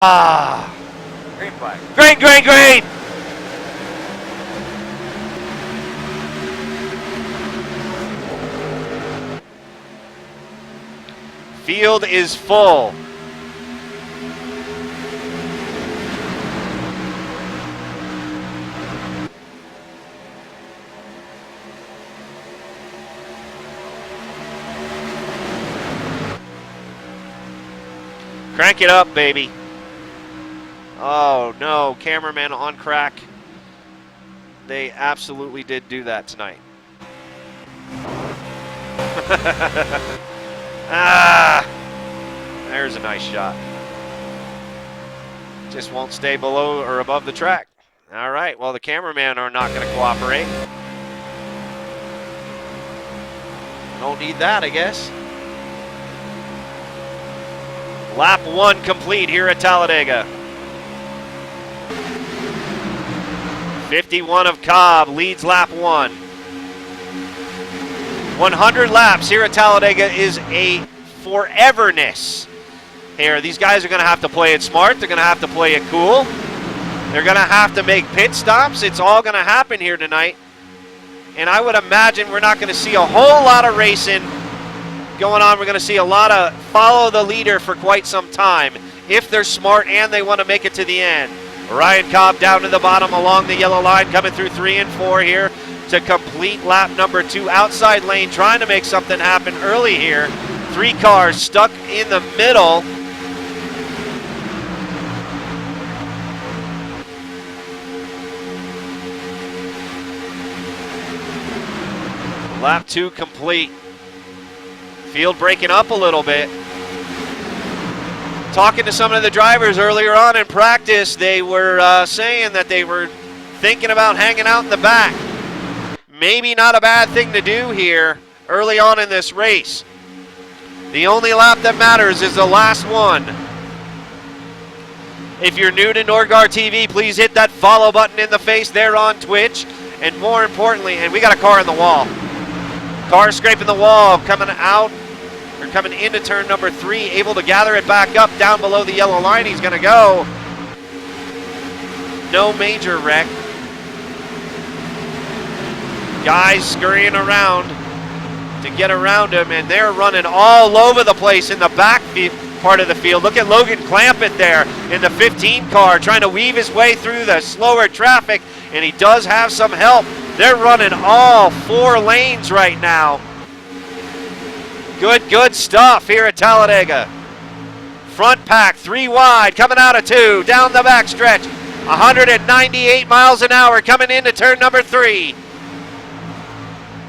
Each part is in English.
Ah, Green flag. green, green, green. Field is full. Crank it up, baby. Oh no, cameraman on crack. They absolutely did do that tonight. Ah, there's a nice shot. Just won't stay below or above the track. All right, well, the cameramen are not going to cooperate. Don't need that, I guess. Lap 1 complete here at Talladega. 51 of Cobb leads lap 1. 100 laps here at Talladega is a foreverness. Here, these guys are going to have to play it smart. They're going to have to play it cool. They're going to have to make pit stops. It's all going to happen here tonight. And I would imagine we're not going to see a whole lot of racing going on. We're going to see a lot of follow the leader for quite some time if they're smart and they want to make it to the end. Ryan Cobb down to the bottom along the yellow line, coming through 3 and 4 here to complete lap number 2. Outside lane, trying to make something happen early here. 3 cars stuck in the middle. Lap 2 complete. Field breaking up a little bit. Talking to some of the drivers earlier on in practice, they were saying that they were thinking about hanging out in the back. Maybe not a bad thing to do here early on in this race. The only lap that matters is the last one. If you're new to Norgar TV, please hit that follow button in the face there on Twitch. And more importantly, and we got a car in the wall. Car scraping the wall, coming out, or coming into turn number 3, able to gather it back up down below the yellow line. He's going to go. No major wreck. Guys scurrying around to get around him, and they're running all over the place in the back part of the field. Look at Logan Clampett there in the 15 car trying to weave his way through the slower traffic, and he does have some help. They're running all 4 lanes right now. Good stuff here at Talladega. Front pack 3 wide, coming out of 2, down the back stretch. 198 miles an hour coming into turn number 3.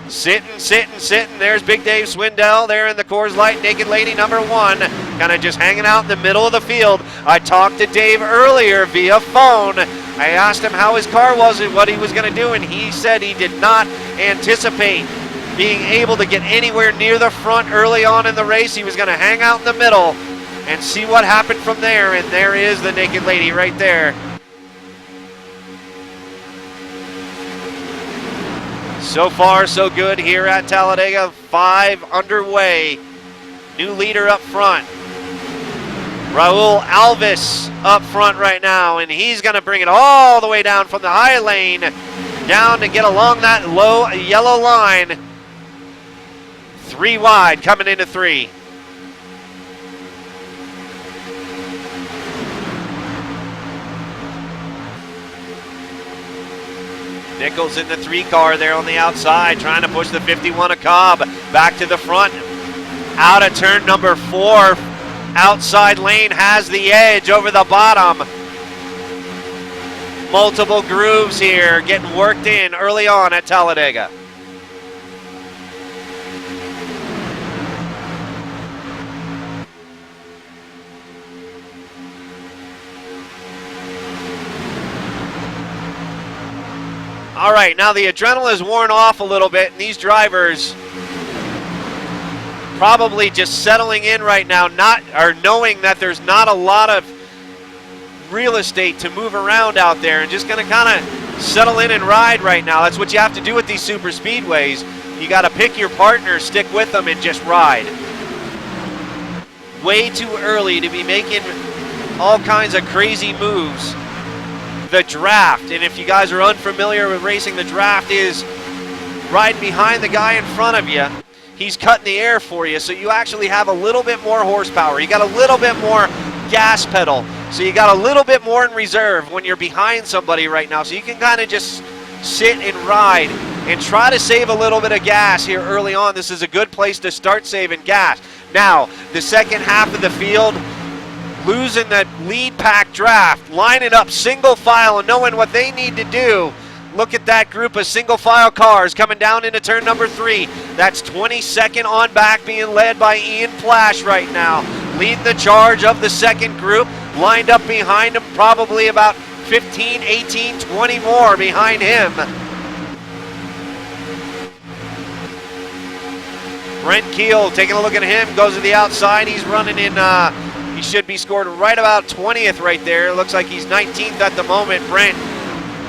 Sitting. There's Big Dave Swindell there in the Coors Light Naked Lady number 1. Kind of just hanging out in the middle of the field. I talked to Dave earlier via phone. I asked him how his car was and what he was going to do, and he said he did not anticipate being able to get anywhere near the front early on in the race. He was going to hang out in the middle and see what happened from there, and there is the Naked Lady right there. So far, so good here at Talladega. 5 underway. New leader up front. Raul Alves up front right now, and he's going to bring it all the way down from the high lane down to get along that low yellow line. 3 wide coming into 3. Nichols in the 3 car there on the outside, trying to push the 51 of Cobb back to the front. Out of turn number 4. Outside lane has the edge over the bottom. Multiple grooves here getting worked in early on at Talladega. All right, now the adrenaline is worn off a little bit, and these drivers probably just settling in right now, knowing that there's not a lot of real estate to move around out there, and just going to kind of settle in and ride right now. That's what you have to do with these super speedways. You got to pick your partner, stick with them, and just ride. Way too early to be making all kinds of crazy moves. The draft, and if you guys are unfamiliar with racing, the draft is riding behind the guy in front of you. He's cutting the air for you, so you actually have a little bit more horsepower. You got a little bit more gas pedal, so you got a little bit more in reserve when you're behind somebody right now. So you can kind of just sit and ride and try to save a little bit of gas here early on. This is a good place to start saving gas. Now, the second half of the field, losing that lead pack draft, lining up single file and knowing what they need to do. Look at that group of single file cars coming down into turn number 3. That's 22nd on back, being led by Ian Plash right now. Leading the charge of the second group, lined up behind him, probably about 15, 18, 20 more behind him. Brent Keel, taking a look at him, goes to the outside. He's running in, he should be scored right about 20th right there. Looks like he's 19th at the moment. Brent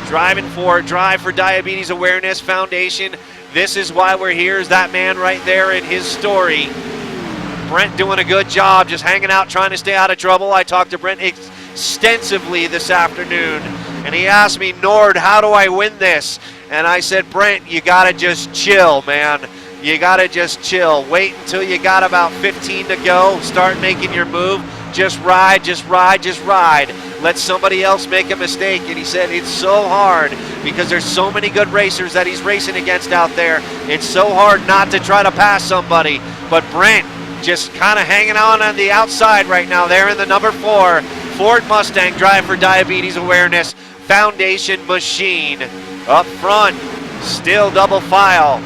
driving for Drive for Diabetes Awareness Foundation. This is why we're here, is that man right there in his story. Brent doing a good job, just hanging out, trying to stay out of trouble. I talked to Brent extensively this afternoon, and he asked me, Nord, how do I win this? And I said, Brent, you gotta just chill, man. You gotta just chill. Wait until you got about 15 to go. Start making your move. Just ride, just ride, just ride. Let somebody else make a mistake. And he said it's so hard because there's so many good racers that he's racing against out there. It's so hard not to try to pass somebody. But Brent just kind of hanging on the outside right now. There in the number 4 Ford Mustang Drive for Diabetes Awareness Foundation machine. Up front, still double file.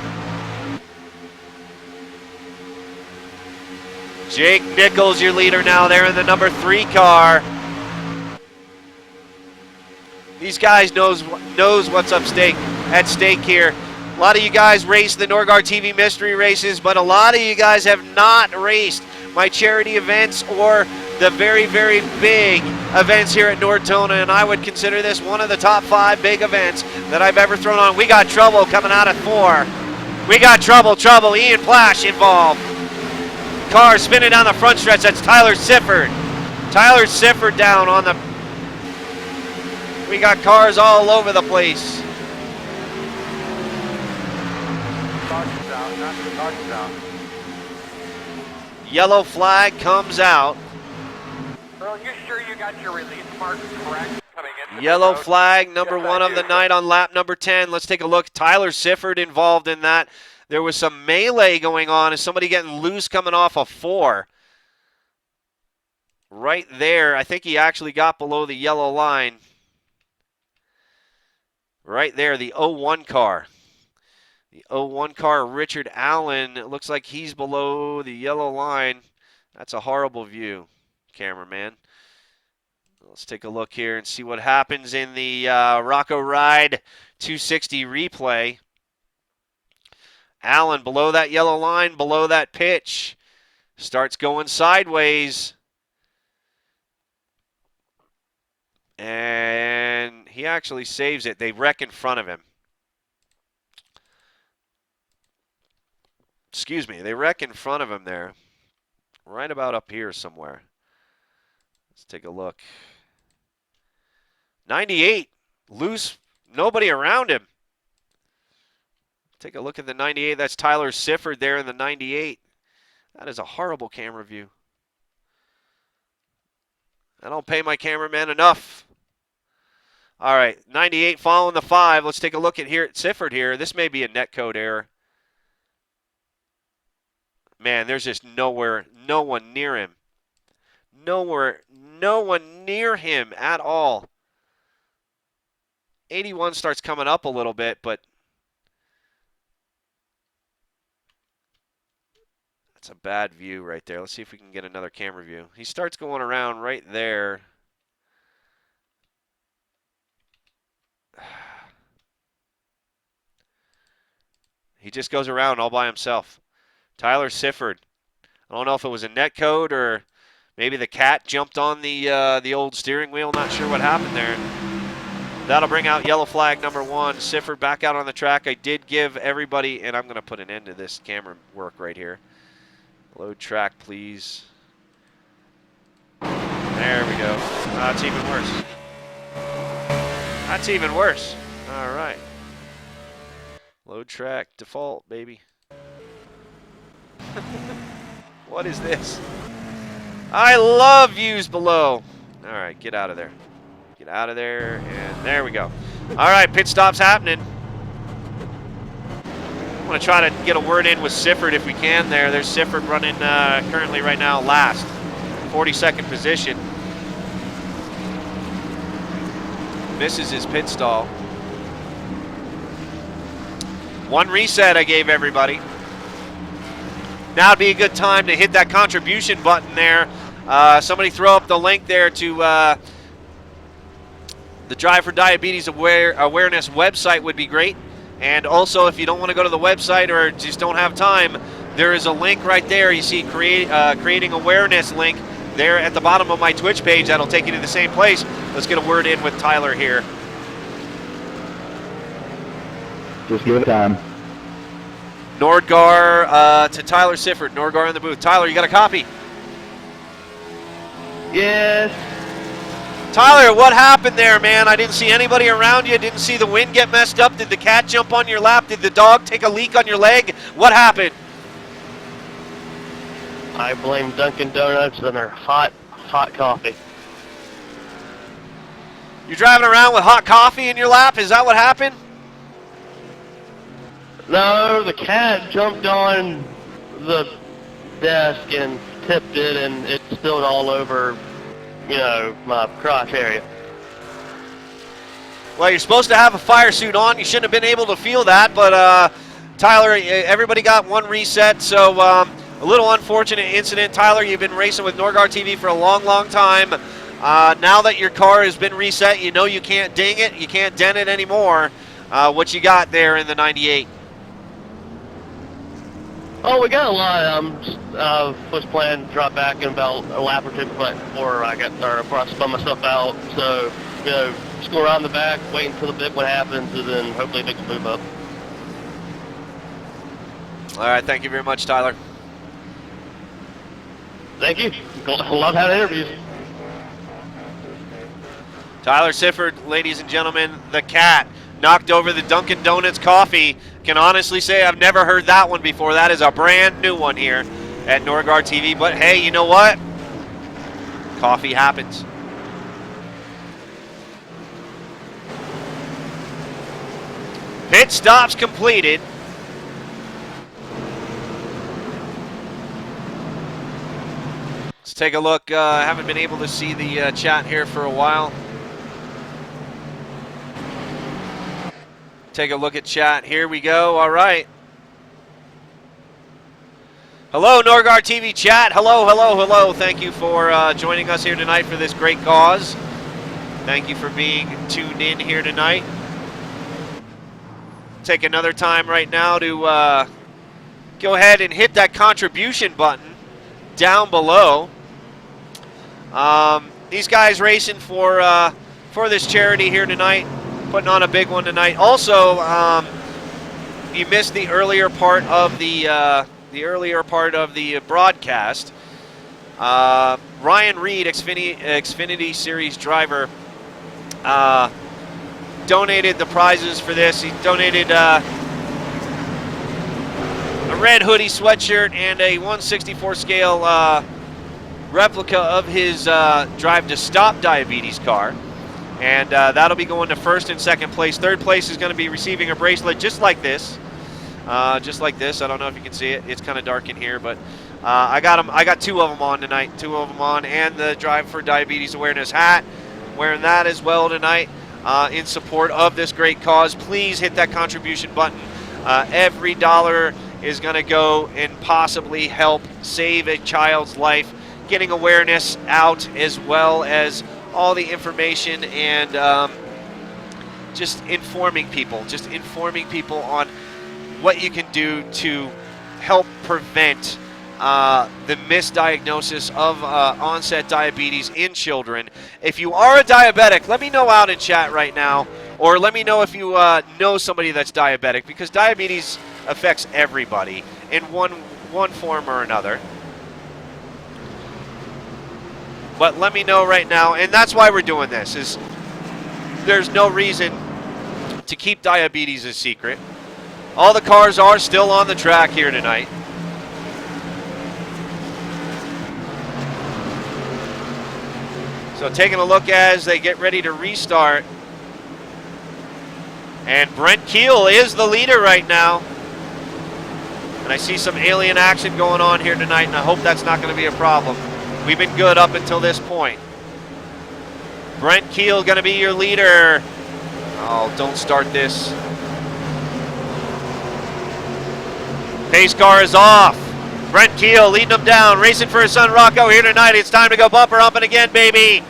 Jake Nichols, your leader now there in the number 3 car. These guys knows what's at stake here. A lot of you guys race the Norgard TV mystery races, but a lot of you guys have not raced my charity events or the very, very big events here at Nortona, and I would consider this one of the top 5 big events that I've ever thrown on. We got trouble coming out of 4. We got trouble. Ian Plash involved. Car spinning down the front stretch. That's Tyler Sifford. Tyler Sifford down on the... We got cars all over the place. Yellow flag comes out. Earl, you sure you got your release mark correct coming in? Yellow flag, number 1 of the night on lap number 10. Let's take a look. Tyler Sifford involved in that. There was some melee going on. Is somebody getting loose coming off a 4? Right there. I think he actually got below the yellow line. Right there, the 01 car. The 01 car, Richard Allen. It looks like he's below the yellow line. That's a horrible view, cameraman. Let's take a look here and see what happens in the Rocco Ride 260 replay. Allen below that yellow line, below that pitch. Starts going sideways. And he actually saves it. They wreck in front of him. Excuse me. They wreck in front of him there. Right about up here somewhere. Let's take a look. 98. Loose. Nobody around him. Take a look at the 98. That's Tyler Sifford there in the 98. That is a horrible camera view. I don't pay my cameraman enough. All right, 98 following the 5. Let's take a look at here at Sifford here. This may be a netcode error. Man, there's just no one near him. No one near him at all. 81 starts coming up a little bit, but that's a bad view right there. Let's see if we can get another camera view. He starts going around right there. He just goes around all by himself. Tyler Sifford. I don't know if it was a net code or maybe the cat jumped on the old steering wheel. Not sure what happened there. That'll bring out yellow flag number 1. Sifford back out on the track. I did give everybody, and I'm going to put an end to this camera work right here. Load track, please. There we go. That's even worse. That's even worse. All right. Load track default, baby. What is this? I love views below. All right, get out of there. Get out of there, and there we go. All right, pit stop's happening. I'm going to try to get a word in with Sifford if we can there. There's Sifford running currently right now last. 42nd position. Misses his pit stall. One reset I gave everybody. Now would be a good time to hit that contribution button there. Somebody throw up the link there to the Drive for Diabetes Awareness website would be great. And also, if you don't want to go to the website or just don't have time, there is a link right there. You see creating awareness link there at the bottom of my Twitch page. That'll take you to the same place. Let's get a word in with Tyler here. Just give it time. Nordgar to Tyler Sifford. Nordgar in the booth. Tyler, you got a copy? Yes. Tyler, what happened there, man? I didn't see anybody around you. Didn't see the wind get messed up. Did the cat jump on your lap? Did the dog take a leak on your leg? What happened? I blame Dunkin' Donuts and their hot coffee. You're driving around with hot coffee in your lap? Is that what happened? No, the cat jumped on the desk and tipped it, and it spilled all over, you know, my crotch area. Well, you're supposed to have a fire suit on. You shouldn't have been able to feel that, but Tyler, everybody got one reset, so a little unfortunate incident. Tyler, you've been racing with Norgar TV for a long, long time. Now that your car has been reset, you know you can't ding it, you can't dent it anymore. What you got there in the 98? Oh, we got a lot. Was planning to drop back in about a lap or two before I spun myself out. So, you know, just go around the back, wait until the big one happens, and then hopefully things will move up. All right, thank you very much, Tyler. Thank you. Love having interviews. Tyler Sifford, ladies and gentlemen, the cat knocked over the Dunkin' Donuts coffee. Can honestly say I've never heard that one before. That is a brand new one here at Norgar TV. But hey, you know what? Coffee happens. Pit stops completed. Let's take a look. I haven't been able to see the chat here for a while. Take a look at chat. Here we go. All right. Hello, Norgar TV chat. Hello, hello, hello. Thank you for joining us here tonight for this great cause. Thank you for being tuned in here tonight. Take another time right now to go ahead and hit that contribution button down below. These guys racing for this charity here tonight. Putting on a big one tonight. Also, you missed the earlier part of the broadcast. Ryan Reed, Xfinity Series driver, donated the prizes for this. He donated a red hoodie sweatshirt and a 1/64 scale replica of his Drive to Stop Diabetes car. And that'll be going to first and second place. Third place is going to be receiving a bracelet just like this. Just like this. I don't know if you can see it. It's kind of dark in here, but I got them. I got two of them on tonight. Two of them on, and the Drive for Diabetes Awareness hat. Wearing that as well tonight in support of this great cause. Please hit that contribution button. Every dollar is going to go and possibly help save a child's life, getting awareness out as well as all the information and just informing people on what you can do to help prevent the misdiagnosis of onset diabetes in children. If you are a diabetic, let me know out in chat right now, or let me know if you know somebody that's diabetic, because diabetes affects everybody in one form or another. But let me know right now, and that's why we're doing this, is there's no reason to keep diabetes a secret. All the cars are still on the track here tonight. So taking a look as they get ready to restart. And Brent Keel is the leader right now. And I see some alien action going on here tonight, and I hope that's not going to be a problem. We've been good up until this point. Brent Keel going to be your leader. Oh, don't start this. Pace car is off. Brent Keel leading them down, racing for his son Rocco here tonight. It's time to go bumper humping again, baby.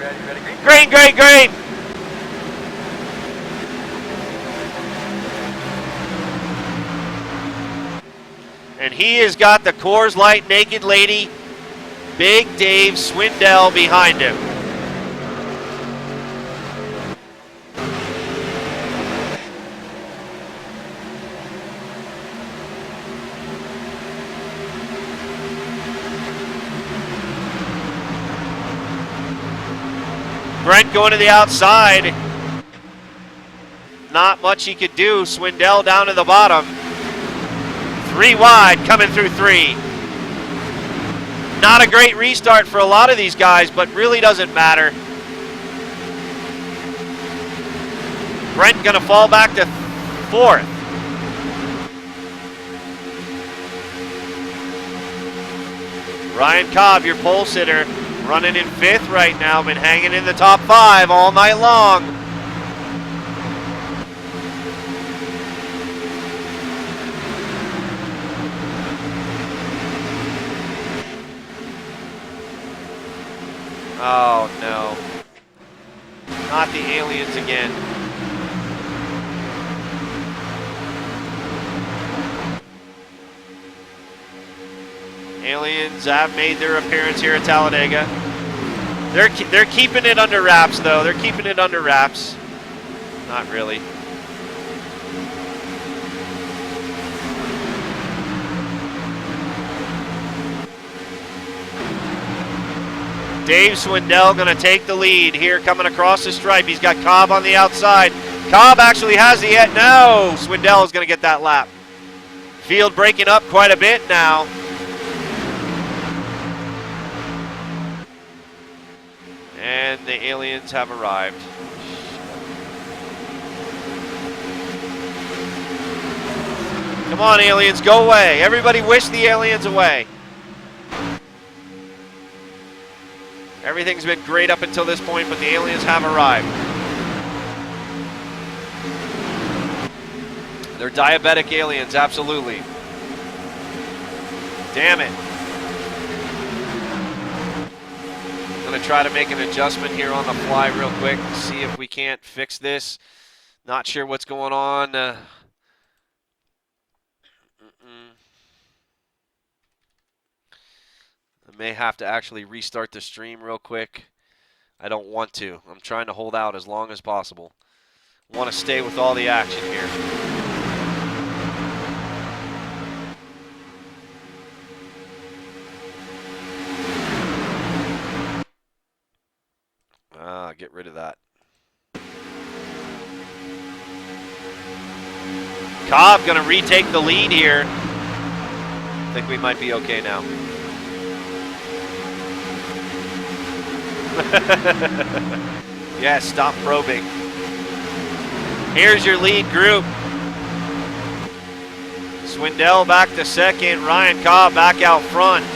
Ready, Green, green. green, green. And he has got the Coors Light Naked Lady, Big Dave Swindell behind him. Brent going to the outside. Not much he could do. Swindell down to the bottom. 3 wide, coming through 3. Not a great restart for a lot of these guys, but really doesn't matter. Brent gonna fall back to 4th. Ryan Cobb, your pole sitter, running in 5th right now, been hanging in the top 5 all night long. Oh no. Not the aliens again. Aliens have made their appearance here at Talladega. They're keeping it under wraps though. They're keeping it under wraps. Not really. Dave Swindell going to take the lead here coming across the stripe. He's got Cobb on the outside. Cobb actually has the edge. No, Swindell is going to get that lap. Field breaking up quite a bit now. And the aliens have arrived. Come on, aliens, go away. Everybody wish the aliens away. Everything's been great up until this point, but the aliens have arrived. They're diabetic aliens, absolutely. Damn it. I'm going to try to make an adjustment here on the fly real quick, see if we can't fix this. Not sure what's going on. I may have to actually restart the stream real quick. I don't want to. I'm trying to hold out as long as possible. I want to stay with all the action here. Get rid of that. Cobb going to retake the lead here. I think we might be okay now. Yeah, stop probing. Here's your lead group. Swindell back to second. Ryan Cobb back out front.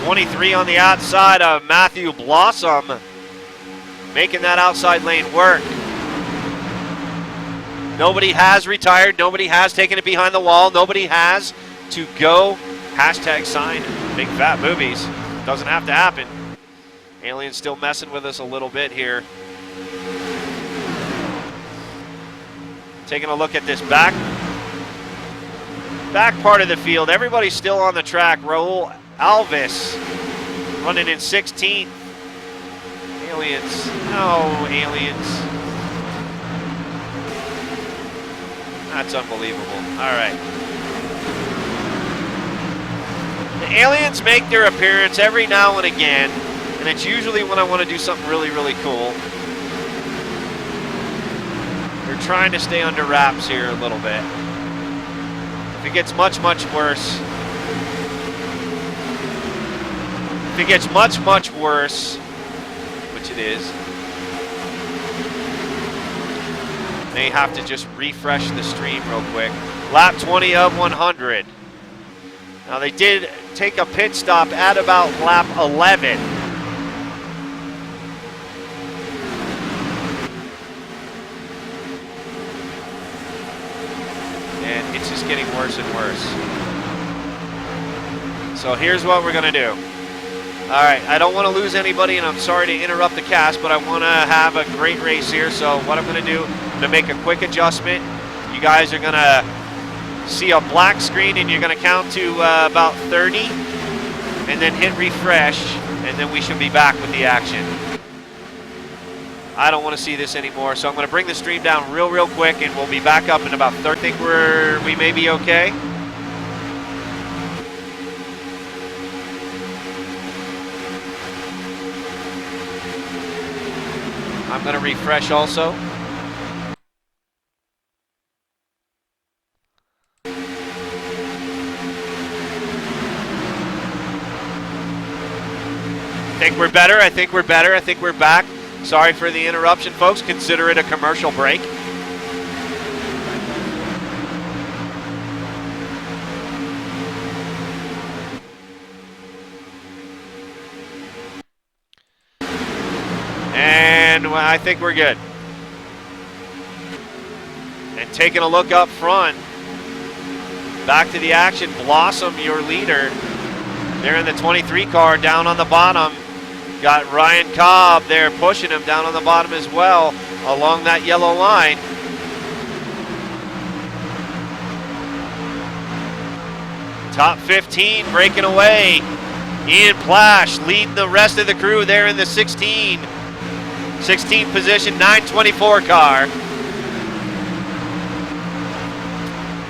23 on the outside of Matthew Blossom. Making that outside lane work. Nobody has retired. Nobody has taken it behind the wall. Nobody has to go #sign big fat movies. Doesn't have to happen. Alien's still messing with us a little bit here. Taking a look at this back part of the field. Everybody's still on the track. Raul Alves running in 16th. Aliens. No, aliens. That's unbelievable. All right. The aliens make their appearance every now and again. And it's usually when I want to do something really, really cool. They're trying to stay under wraps here a little bit. If it gets much, much worse, which it is, they have to just refresh the stream real quick. Lap 20 of 100. Now they did take a pit stop at about lap 11. And it's just getting worse and worse. So here's what we're gonna do. All right, I don't want to lose anybody, and I'm sorry to interrupt the cast, but I want to have a great race here. So what I'm going to do, I'm going to make a quick adjustment. You guys are going to see a black screen, and you're going to count to about 30, and then hit refresh, and then we should be back with the action. I don't want to see this anymore, so I'm going to bring the stream down real quick, and we'll be back up in about 30. I think we may be okay. I'm going to refresh also. I think we're better. I think we're better. I think we're back. Sorry for the interruption, folks. Consider it a commercial break. And I think we're good. And taking a look up front, back to the action, Blossom, your leader. They're in the 23 car down on the bottom. Got Ryan Cobb there pushing him down on the bottom as well along that yellow line. Top 15 breaking away. Ian Plash leading the rest of the crew there in the 16. 16th position, 924 car.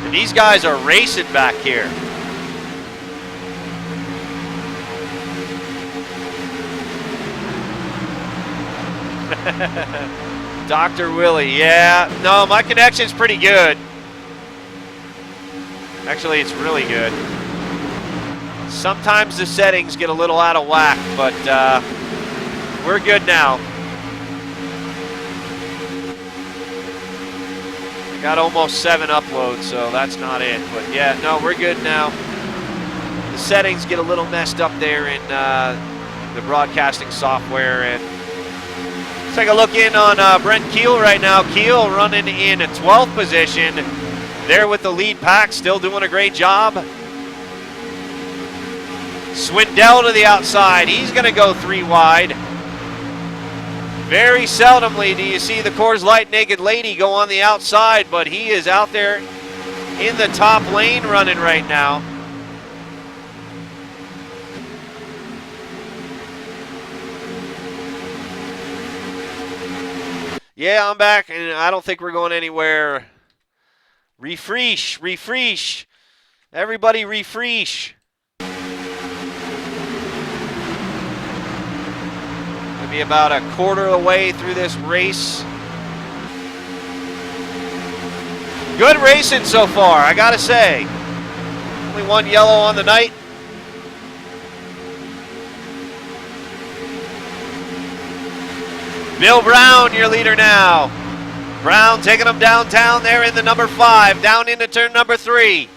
And these guys are racing back here. Dr. Willie, yeah. No, my connection's pretty good. Actually, it's really good. Sometimes the settings get a little out of whack, but we're good now. I got almost 7 uploads, so that's not it. But yeah, no, we're good now. The settings get a little messed up there in the broadcasting software. And let's take a look in on Brent Keel right now. Keel running in 12th position. There with the lead pack, still doing a great job. Swindell to the outside. He's going to go 3 wide. Very seldomly do you see the Coors Light Naked Lady go on the outside, but he is out there in the top lane running right now. Yeah, I'm back, and I don't think we're going anywhere. Refresh, refresh. Everybody refresh. Maybe about a quarter of the way through this race. Good racing so far, I gotta say. Only 1 yellow on the night. Bill Brown, your leader now. Brown taking them downtown there in the number 5, down into turn number 3.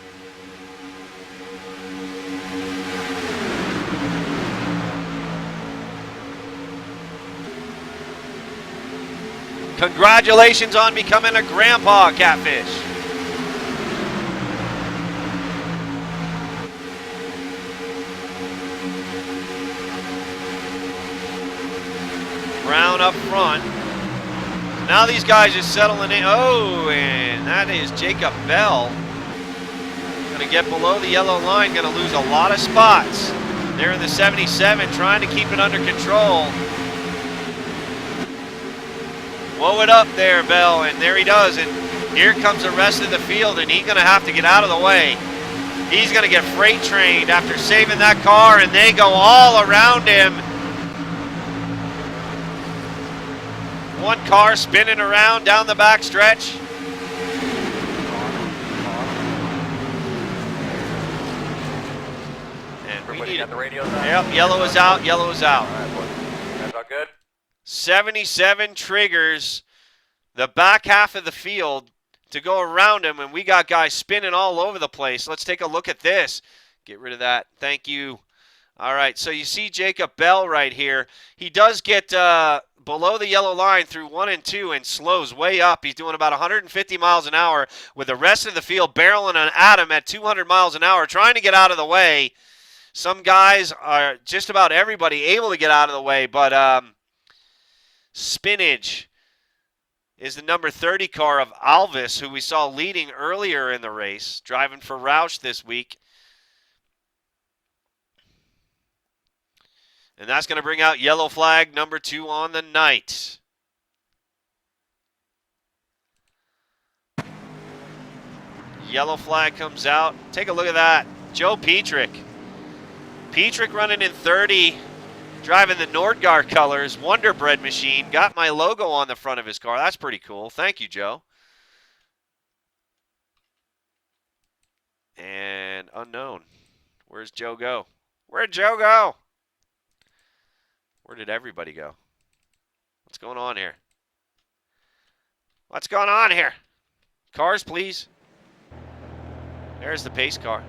Congratulations on becoming a grandpa, Catfish. Brown up front. Now these guys are settling in. Oh, and that is Jacob Bell. Going to get below the yellow line, going to lose a lot of spots. They're in the 77, trying to keep it under control. Whoa it up there, Bell, and there he does. And here comes the rest of the field, and he's going to have to get out of the way. He's going to get freight trained after saving that car, and they go all around him. one car spinning around down the back stretch. And we need got the radios on? Yep, yellow is out, yellow is out. All right, boys. That's all good? 77 triggers the back half of the field to go around him, and we got guys spinning all over the place. Let's take a look at this. Get rid of that. Thank you. All right, so you see Jacob Bell right here. He does get below the yellow line through 1 and 2 and slows way up. He's doing about 150 miles an hour with the rest of the field barreling at him at 200 miles an hour, trying to get out of the way. Some guys are, just about everybody, able to get out of the way, but Spinach is the number 30 car of Alvis, who we saw leading earlier in the race, driving for Roush this week. And that's going to bring out yellow flag number 2 on the night. Yellow flag comes out. Take a look at that. Joe Petrick. Petrick running in 30, driving the Nordgar colors, Wonder Bread machine. Got my logo on the front of his car. That's pretty cool. Thank you, Joe. And unknown. Where's Joe go? Where'd Joe go? Where did everybody go? What's going on here? What's going on here? Cars, please. There's the pace car.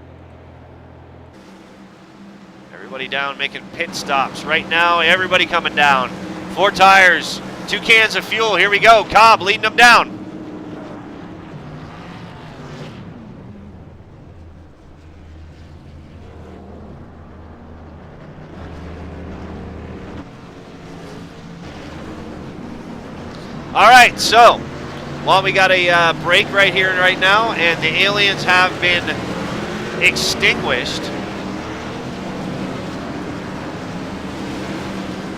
Everybody down making pit stops right now. Everybody coming down. 4 tires, 2 cans of fuel. Here we go. Cobb leading them down. All right, so, well, we got a break right here and right now, and the aliens have been extinguished.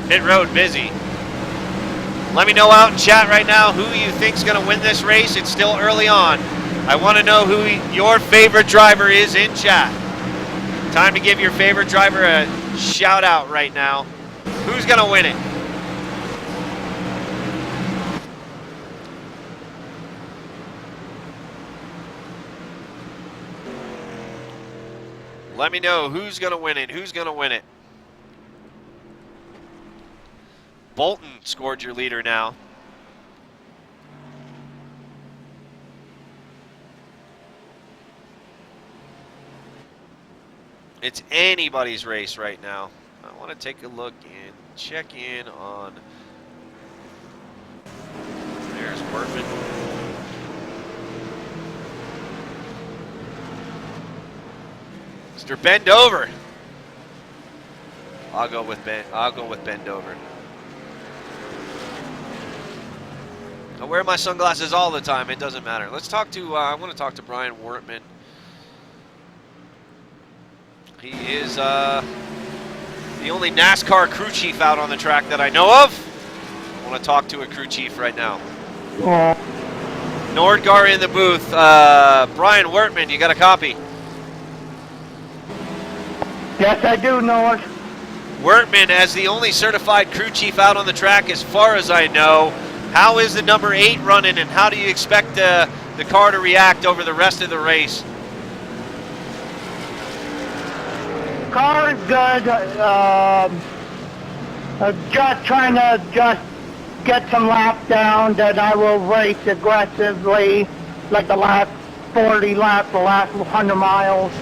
Pit road busy. Let me know out in chat right now who you think's going to win this race. It's still early on. I want to know who your favorite driver is in chat. Time to give your favorite driver a shout out right now. Who's going to win it? Let me know who's going to win it. Who's going to win it? Bolton scored your leader now. It's anybody's race right now. I want to take a look and check in on. There's Workman. Mr. Bendover. I'll go with Bendover. I wear my sunglasses all the time. It doesn't matter. Let's talk to. I want to talk to Brian Wortman. He is the only NASCAR crew chief out on the track that I know of. I want to talk to a crew chief right now. Nordgar in the booth. Brian Wortman, you got a copy? Yes, I do, Nord. Wortman, as the only certified crew chief out on the track, as far as I know, how is the number 8 running, and how do you expect the car to react over the rest of the race? Car is good. Just trying to get some laps down that I will race aggressively, like the last 40 laps, the last 100 miles,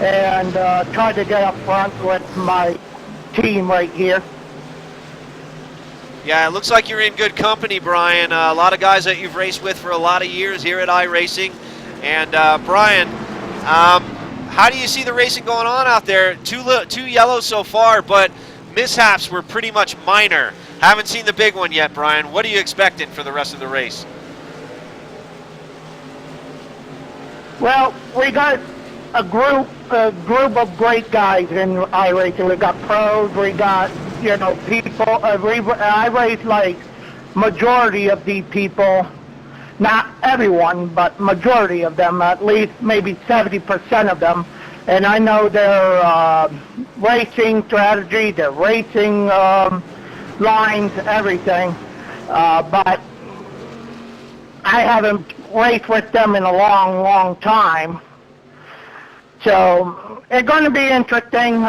and try to get up front with my team right here. Yeah, it looks like you're in good company, Brian. A lot of guys that you've raced with for a lot of years here at iRacing. And Brian, how do you see the racing going on out there? Two yellows so far, but mishaps were pretty much minor. Haven't seen the big one yet, Brian. What are you expecting for the rest of the race? Well, we got a group of great guys in iRacing. We got pros, we got, people. I race like majority of these people, not everyone, but majority of them, at least maybe 70% of them. And I know their racing strategy, their racing lines, everything. but I haven't raced with them in a long, long time. So it's going to be interesting.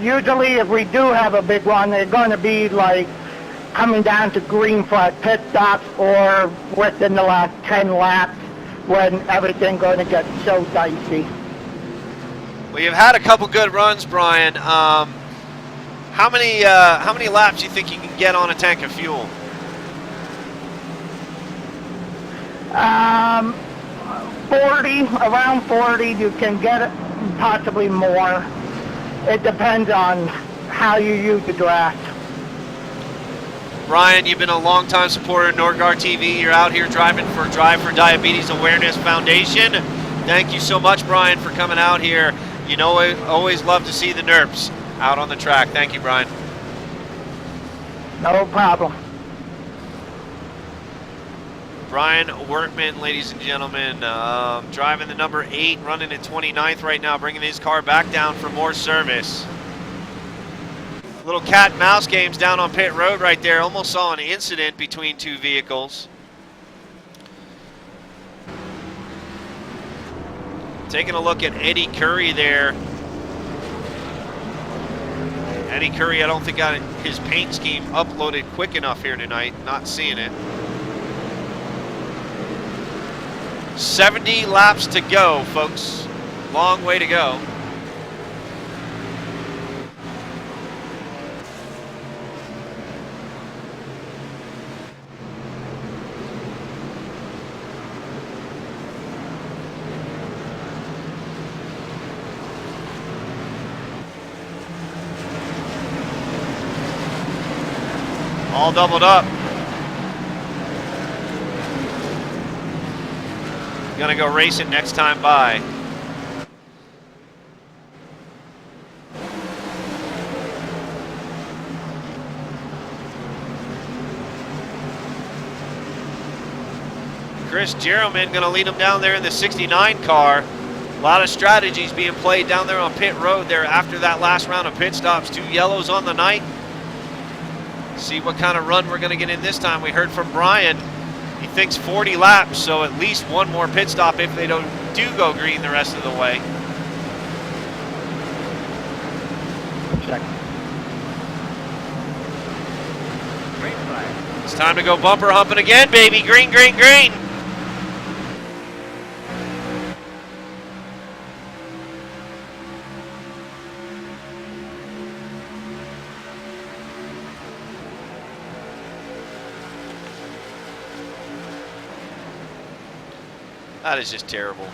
Usually if we do have a big one, they're going to be like coming down to green flag pit stops or within the last 10 laps when everything's going to get so dicey. Well, you've had a couple good runs, Brian. How many laps do you think you can get on a tank of fuel? 40, around 40, you can get it, possibly more. It depends on how you use the draft. Brian, you've been a longtime supporter of NorGuard TV. You're out here driving for Drive for Diabetes Awareness Foundation. Thank you so much, Brian, for coming out here. You know, I always love to see the NERPs out on the track. Thank you, Brian. No problem. Brian Workman, ladies and gentlemen, driving the number 8, running at 29th right now, bringing his car back down for more service. Little cat and mouse games down on pit road right there. Almost saw an incident between two vehicles. Taking a look at Eddie Curry there. Eddie Curry, I don't think got his paint scheme uploaded quick enough here tonight. Not seeing it. 70 laps to go, folks. Long way to go. All doubled up. Gonna go racing next time by. Chris Jerriman gonna lead him down there in the 69 car. A lot of strategies being played down there on pit road there after that last round of pit stops. 2 yellows on the night. See what kind of run we're going to get in this time. We heard from Brian. He thinks 40 laps, so at least one more pit stop if they do go green the rest of the way. Green flag. It's time to go bumper humping again, baby. Green, green, green. That is just terrible.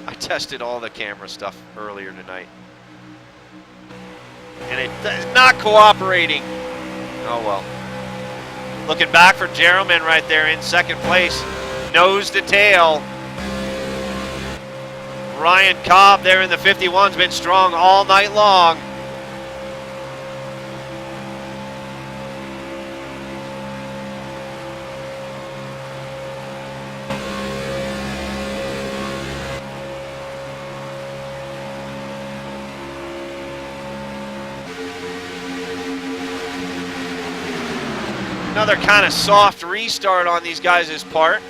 I tested all the camera stuff earlier tonight, and it is not cooperating. Oh well. Looking back for Jerriman right there in second place. Nose to tail. Ryan Cobb there in the 51's been strong all night long. Another kind of soft restart on these guys' part.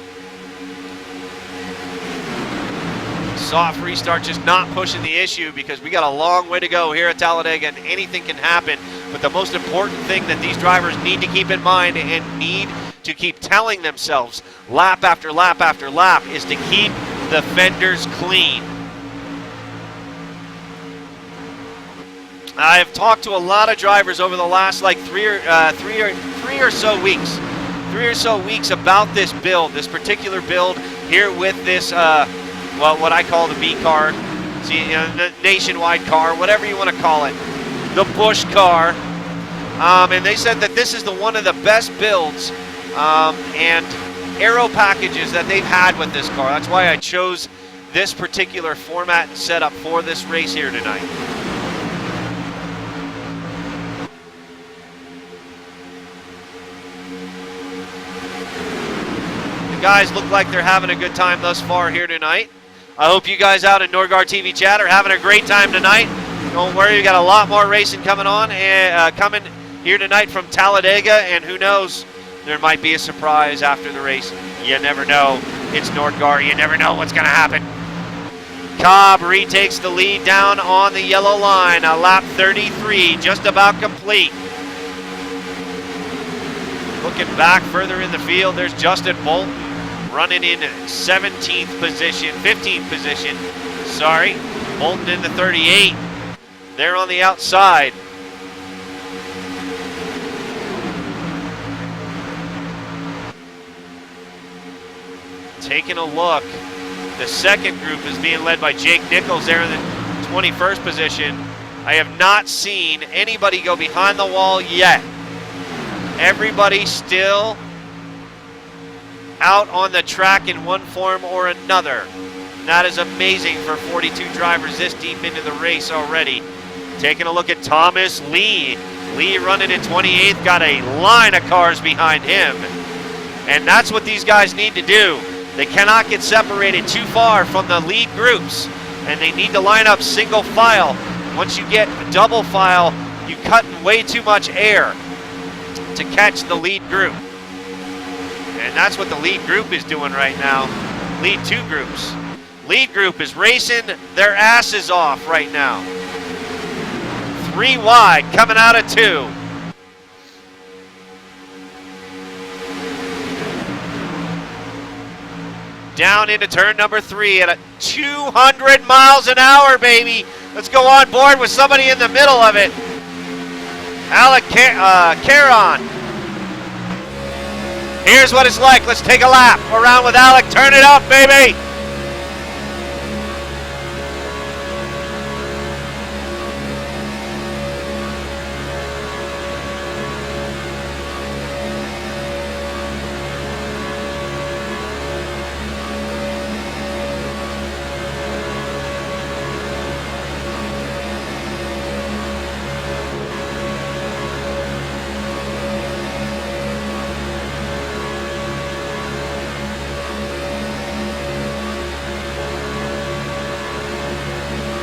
Soft restart, just not pushing the issue because we got a long way to go here at Talladega and anything can happen. But the most important thing that these drivers need to keep in mind and need to keep telling themselves lap after lap after lap is to keep the fenders clean. I've talked to a lot of drivers over the last like three or so weeks about this build, this particular build here with this, well, what I call the B car, see, you know, the nationwide car, whatever you want to call it, the Bush car, and they said that this is one of the best builds and aero packages that they've had with this car. That's why I chose this particular format and setup for this race here tonight. Guys look like they're having a good time thus far here tonight. I hope you guys out in NorGuard TV chat are having a great time tonight. Don't worry, we got a lot more racing coming on and coming here tonight from Talladega, and who knows, there might be a surprise after the race. You never know. It's Nordgaard. You never know what's going to happen. Cobb retakes the lead down on the yellow line. A lap 33, just about complete. Looking back further in the field, there's Justin Bolton running in 15th position. Sorry, Bolton in the 38. They're on the outside. Taking a look, the second group is being led by Jake Nichols there in the 21st position. I have not seen anybody go behind the wall yet. Everybody still out on the track in one form or another. And that is amazing for 42 drivers this deep into the race already. Taking a look at Thomas Lee. Lee running in 28th, got a line of cars behind him. And that's what these guys need to do. They cannot get separated too far from the lead groups, and they need to line up single file. Once you get double file, you cut in way too much air to catch the lead group. And that's what the lead group is doing right now. Lead two groups. Lead group is racing their asses off right now. 3 wide coming out of 2. Down into turn number 3 at 200 miles an hour, baby. Let's go on board with somebody in the middle of it. Alec Caron. Here's what it's like. Let's take a lap around with Alec. Turn it up, baby.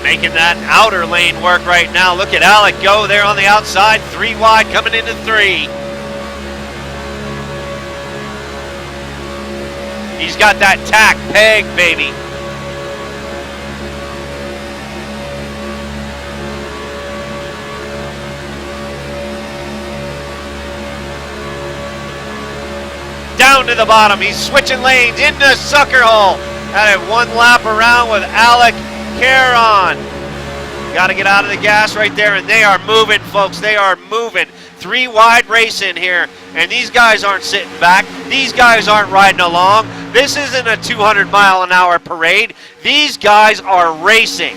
Making that outer lane work right now. Look at Alec go there on the outside. 3 wide coming into 3. He's got that tack peg, baby. Down to the bottom. He's switching lanes into sucker hole. Had it 1 lap around with Alec Caron. Got to get out of the gas right there, and they are moving, folks. They are moving. 3 wide racing here, and these guys aren't sitting back. These guys aren't riding along. This isn't a 200-mile-an-hour parade. These guys are racing.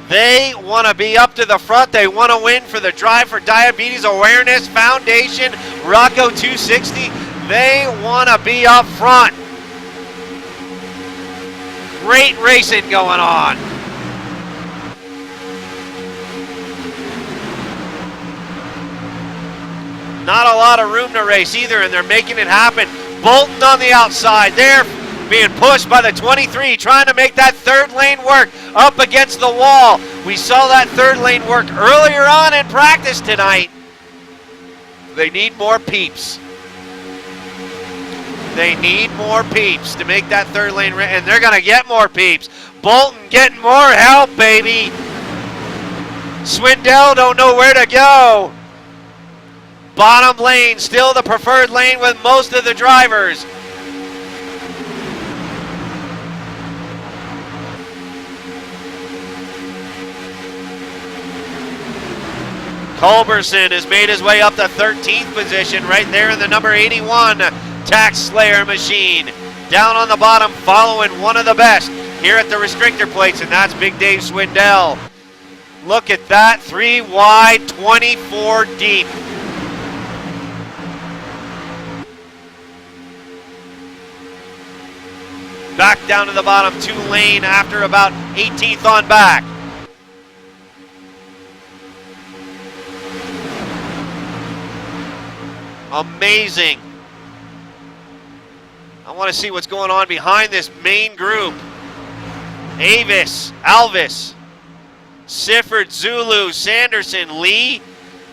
They want to be up to the front. They want to win for the Drive for Diabetes Awareness Foundation, Rocco 260. They want to be up front. Great racing going on. Not a lot of room to race either, and they're making it happen. Bolton on the outside. They're being pushed by the 23, trying to make that 3rd lane work up against the wall. We saw that 3rd lane work earlier on in practice tonight. They need more peeps. They need more peeps to make that 3rd lane, and they're going to get more peeps. Bolton getting more help, baby. Swindell don't know where to go. Bottom lane, still the preferred lane with most of the drivers. Culberson has made his way up to 13th position, right there in the number 81 Tax Slayer machine. Down on the bottom, following one of the best here at the restrictor plates, and that's Big Dave Swindell. Look at that, 3 wide, 24 deep. Back down to the bottom, 2 lane after about 18th on back. Amazing. I want to see what's going on behind this main group. Alvis, Sifford, Zulu, Sanderson, Lee,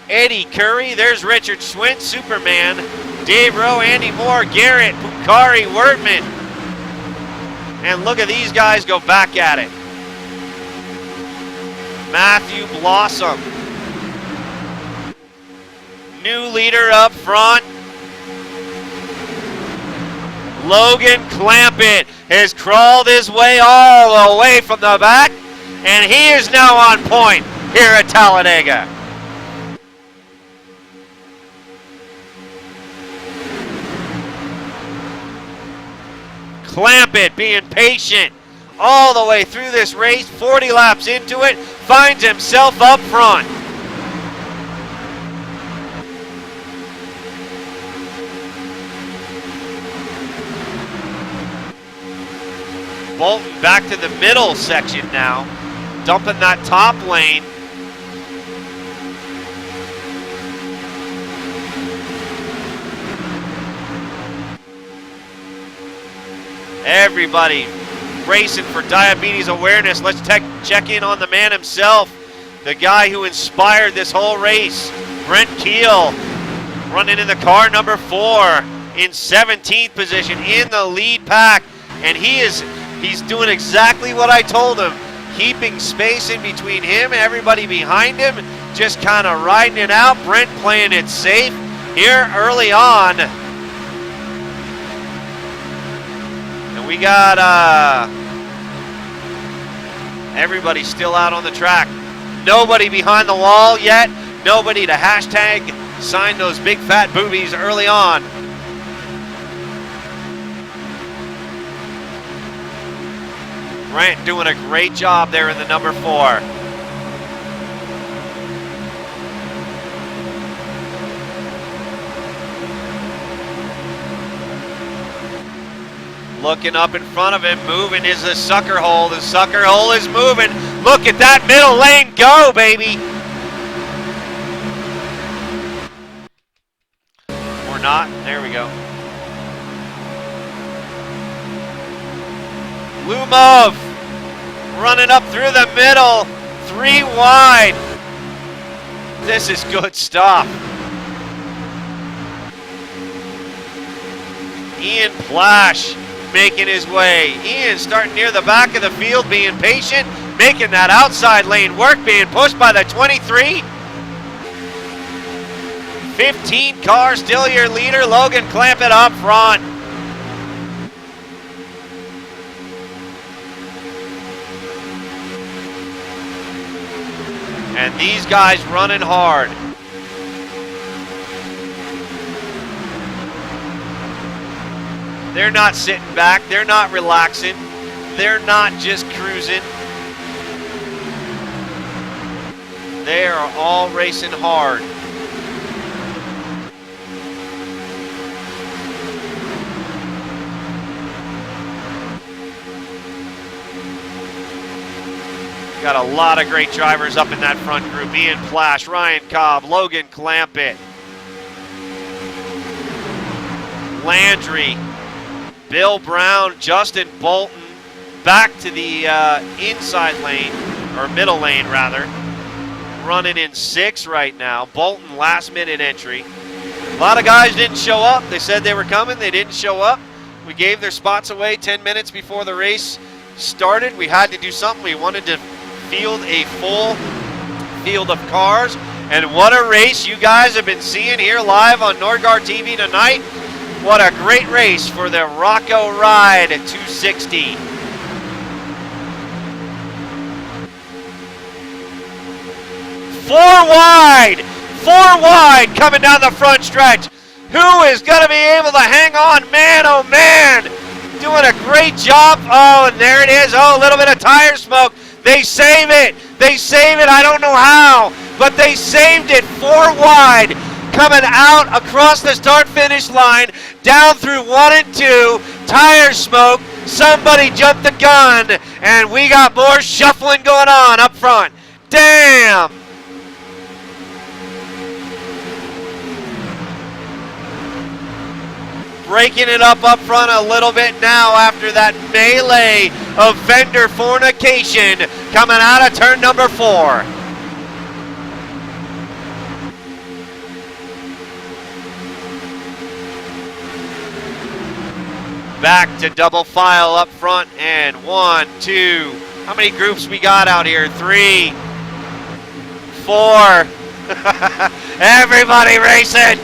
Eddie Curry, there's Richard Schwint, Superman, Dave Rowe, Andy Moore, Garrett, Pukari, Wordman. And look at these guys go back at it. Matthew Blossom. New leader up front. Logan Clampett has crawled his way all the way from the back, and he is now on point here at Talladega. Clampett being patient all the way through this race, 40 laps into it, finds himself up front. Bolton back to the middle section now, dumping that top lane. Everybody racing for diabetes awareness. Let's check in on the man himself, the guy who inspired this whole race, Brent Keel, running in the car number 4 in 17th position in the lead pack, and he's doing exactly what I told him, keeping space in between him and everybody behind him, just kind of riding it out. Brent playing it safe here early on. And we got everybody still out on the track. Nobody behind the wall yet. Nobody to hashtag sign those big fat boobies early on. Brent doing a great job there in the number 4. Looking up in front of him, moving is the sucker hole. The sucker hole is moving. Look at that middle lane go, baby. Or not. There we go. Lumov running up through the middle, 3 wide. This is good stuff. Ian Plash making his way. Ian starting near the back of the field, being patient, making that outside lane work, being pushed by the 23. 15 cars, still your leader, Logan Clampett up front. And these guys running hard. They're not sitting back. They're not relaxing. They're not just cruising. They are all racing hard. Got a lot of great drivers up in that front group. Ian Plash, Ryan Cobb, Logan Clampett, Landry, Bill Brown, Justin Bolton, back to the inside lane, or middle lane rather, running in 6 right now. Bolton last minute entry. A lot of guys didn't show up. They said they were coming, they didn't show up. We gave their spots away 10 minutes before the race started. We had to do something. We wanted to field a full field of cars, and what a race you guys have been seeing here live on Norgard TV tonight. What a great race for the Rocco Ride at 260. Four wide coming down the front stretch. Who is going to be able to hang on? Man, oh man, doing a great job. Oh, and there it is. Oh, a little bit of tire smoke. They save it. They save it. I don't know how, but they saved it. 4 wide coming out across the start-finish line, down through 1 and 2. Tire smoke. Somebody jumped the gun, and we got more shuffling going on up front. Damn. Breaking it up front a little bit now after that melee of vendor fornication coming out of turn number 4. back to double file up front, and 1, 2. How many groups we got out here? 3, 4. Everybody racing.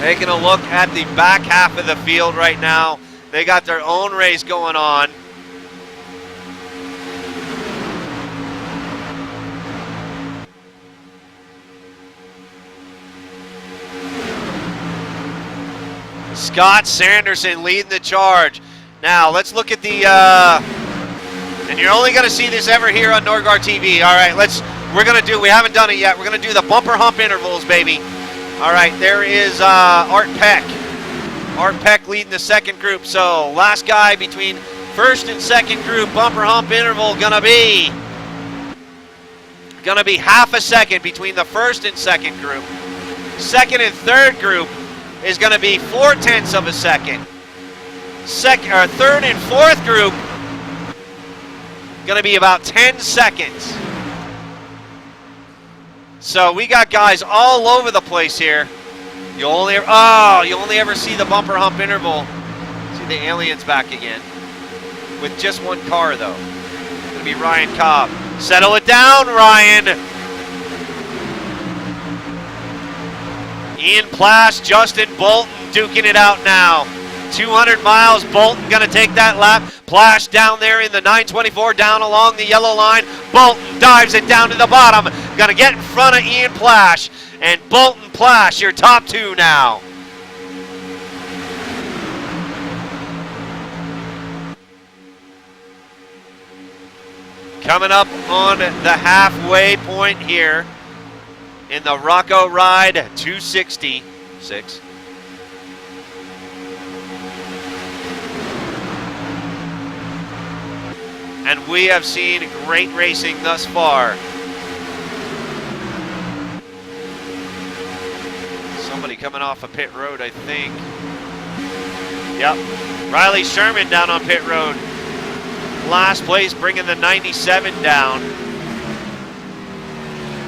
Taking a look at the back half of the field right now. They got their own race going on. Scott Sanderson leading the charge. Now let's look at the, and you're only going to see this ever here on Norgard TV. All right, we haven't done it yet. We're going to do the bumper hump intervals, baby. All right, there is Art Peck. Art Peck leading the second group. So last guy between first and second group, bumper hump interval gonna be half a second between the first and second group. Second and third group is gonna be 0.4 of a second. Third and fourth group gonna be about 10 seconds. So we got guys all over the place here. You only ever see the bumper hump interval. See the aliens back again. With just one car though. It's gonna be Ryan Cobb. Settle it down, Ryan. Ian Plash, Justin Bolton duking it out now. 200 miles, Bolton gonna take that lap. Plash down there in the 924 down along the yellow line. Bolton dives it down to the bottom. Gonna get in front of Ian Plash. And Bolton, Plash, your top two now. Coming up on the halfway point here in the Rocco Ride 266. And we have seen great racing thus far. Somebody coming off of pit road, I think. Yep, Riley Sherman down on pit road. Last place, bringing the 97 down.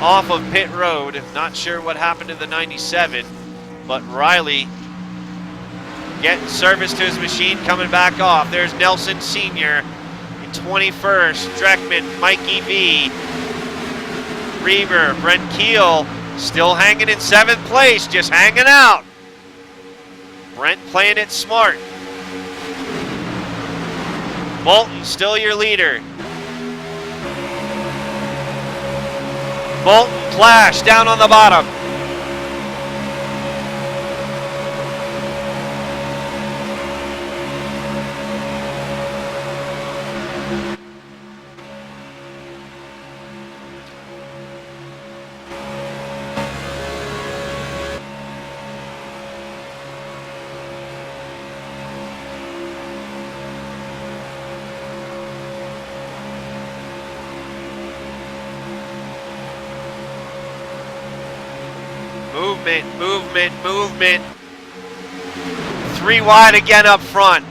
Off of pit road. Not sure what happened to the 97, but Riley getting service to his machine, coming back off. There's Nelson Sr. in 21st. Dreckman, Mikey V. Reaver, Brent Keel. Still hanging in 7th place, just hanging out. Brent playing it smart. Bolton, still your leader. Bolton, Plash down on the bottom. Movement. 3 wide again up front.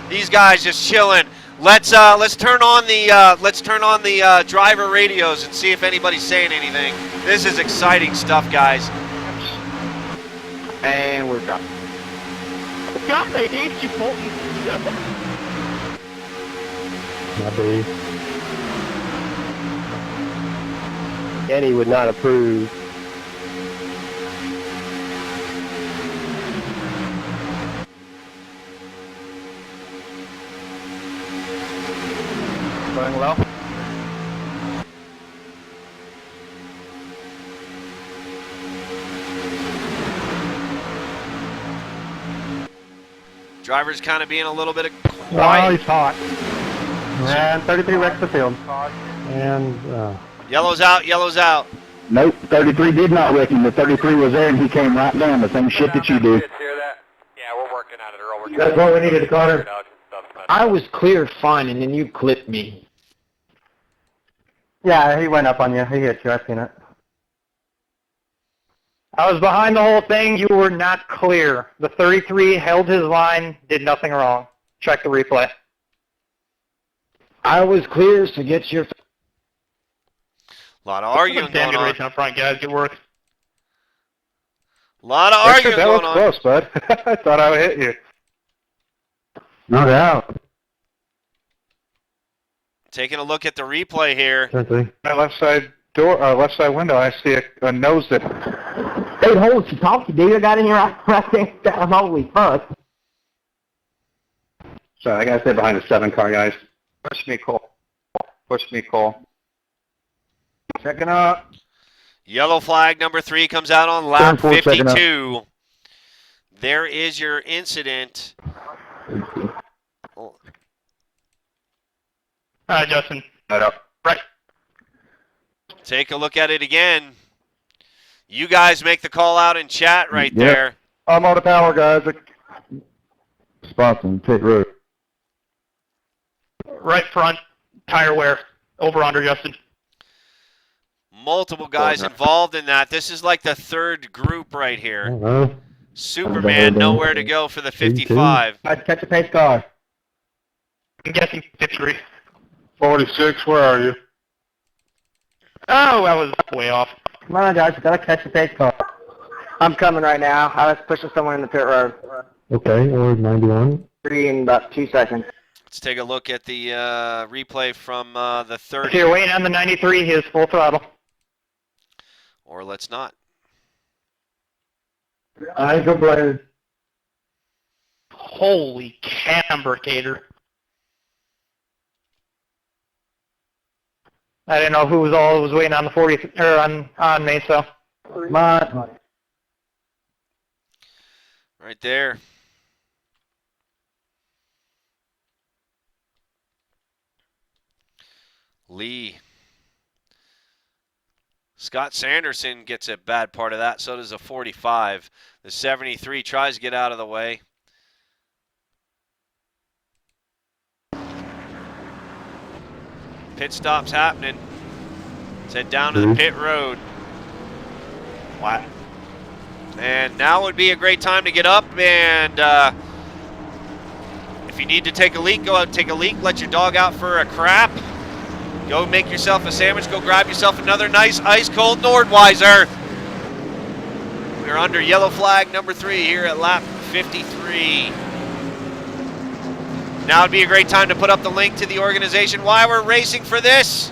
These guys just chilling. Let's turn on the driver radios and see if anybody's saying anything. This is exciting stuff, guys. And we're done. God, they hate you, Bolton. My bad. Eddie would not approve. Going well. Driver's kind of being a little bit of Oh, quiet. he's hot. And 33 wrecks the field. And, Yellow's out. Nope, 33 did not wreck him. The 33 was there and he came right down. The same shit that you do. Kids hear that? Yeah, we're working on it, Earl. We're that's what we needed, Connor. I was clear fine, and then you clipped me. Yeah, he went up on you. He hit you. I've seen it. I was behind the whole thing. You were not clear. The 33 held his line, did nothing wrong. Check the replay. I was clear, so get your... A lot of arguing Damn going good on. racing up front, guys. Good work. A lot of Richard, arguing that going was on. close, bud. I thought I would hit you. No doubt. Taking a look at the replay here. My left side door, left side window, I see a nose that. Hey, holy shit, talk, dude. I got in here right there. Holy fuck. Sorry, I gotta stay behind the 7 car, guys. Push me, Cole. Push me, Cole. Checking up. Yellow flag number 3 comes out on lap 4, second up. 52. There is your incident. Justin. Right up. Right. Take a look at it again. You guys make the call out in chat right Yep. there. I'm on the power, guys. Spots on pit road. Right front. Tire wear. Over under, Justin. Multiple guys involved in that. This is like the 3rd group right here. Superman nowhere to go for the 55. I'd catch a pace car. I'm guessing 53. 46, where are you? Oh, I was way off. Come on, guys, we gotta catch the pace car. I'm coming right now. I was pushing someone in the pit road. Okay, or 91. 3 in about 2 seconds. Let's take a look at the replay from the If 30. you're waiting on the 93, he is full throttle. Or let's not. I go blade. Holy cambricator. I didn't know who was waiting on the 40 or on me, so. Come on. Right there. Lee. Scott Sanderson gets a bad part of that. So does a 45. The 73 tries to get out of the way. Pit stop's happening. Let's head down to the pit road. Wow. And now would be a great time to get up and if you need to take a leak, go out and take a leak. Let your dog out for a crap. Go make yourself a sandwich. Go grab yourself another nice ice-cold Nordweiser. We're under yellow flag number 3 here at lap 53. Now would be a great time to put up the link to the organization, why we're racing for this.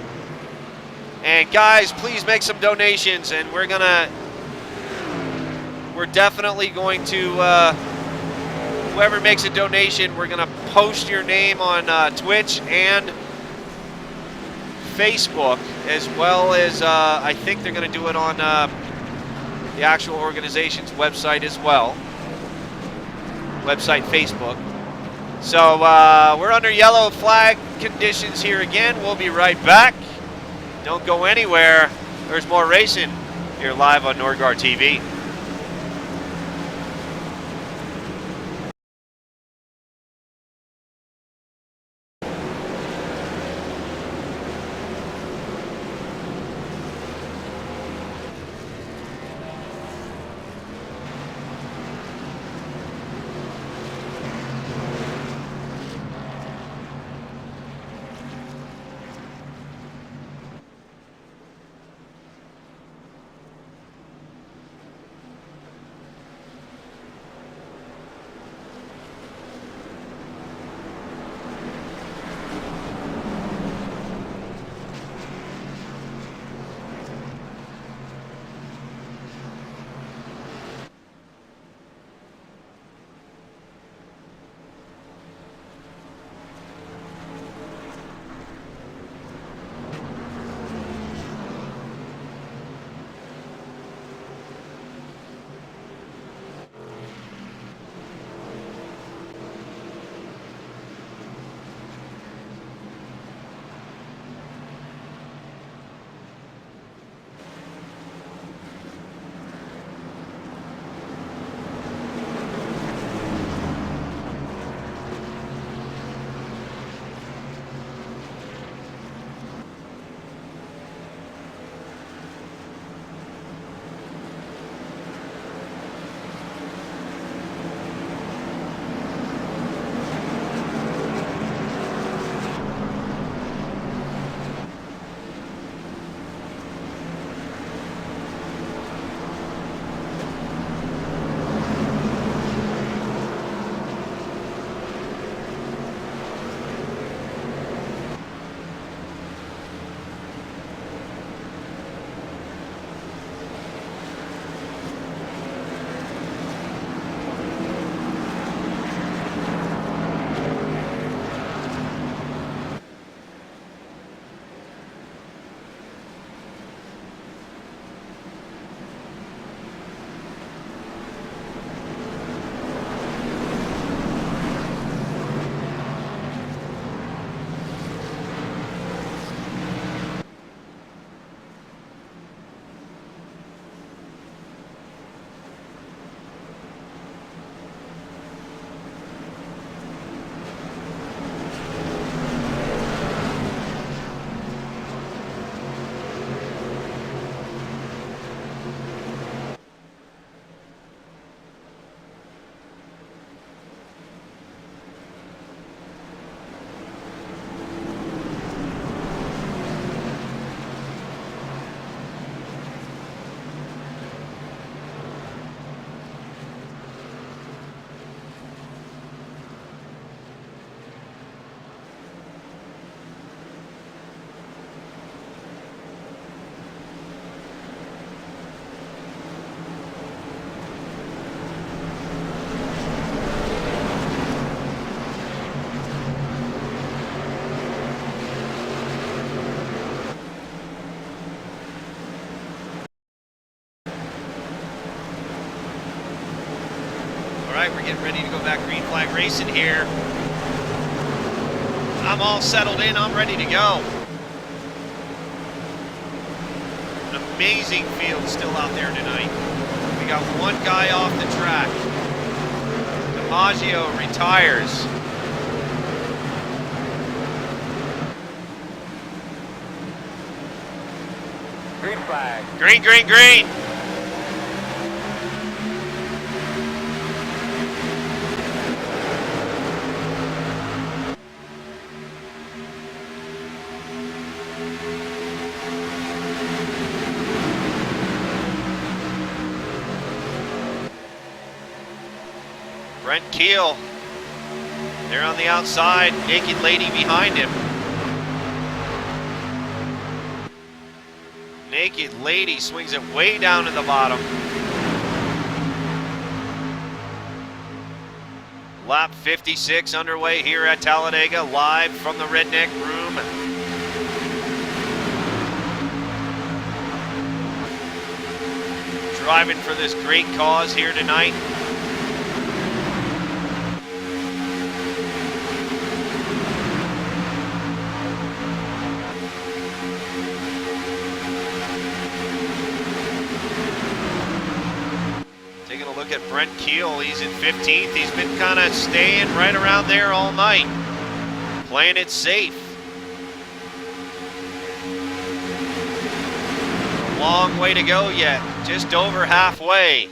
And guys, please make some donations, and we're definitely going to, whoever makes a donation, we're gonna post your name on Twitch and Facebook, as well as I think they're going to do it on the actual organization's website as well. Website, Facebook. So we're under yellow flag conditions here again. We'll be right back. Don't go anywhere. There's more racing here live on Nordgar TV. right, we're getting ready to go back green flag racing here. I'm all settled in. I'm ready to go. An amazing field still out there tonight. We got one guy off the track. DiMaggio retires. Green flag. Green, green, green. Brent Keel, they're on the outside, naked lady behind him. Naked lady swings it way down to the bottom. Lap 56 underway here at Talladega, live from the Redneck Room. Driving for this great cause here tonight. Taking a look at Brent Keel, he's in 15th. He's been kind of staying right around there all night, playing it safe. A long way to go yet, just over halfway.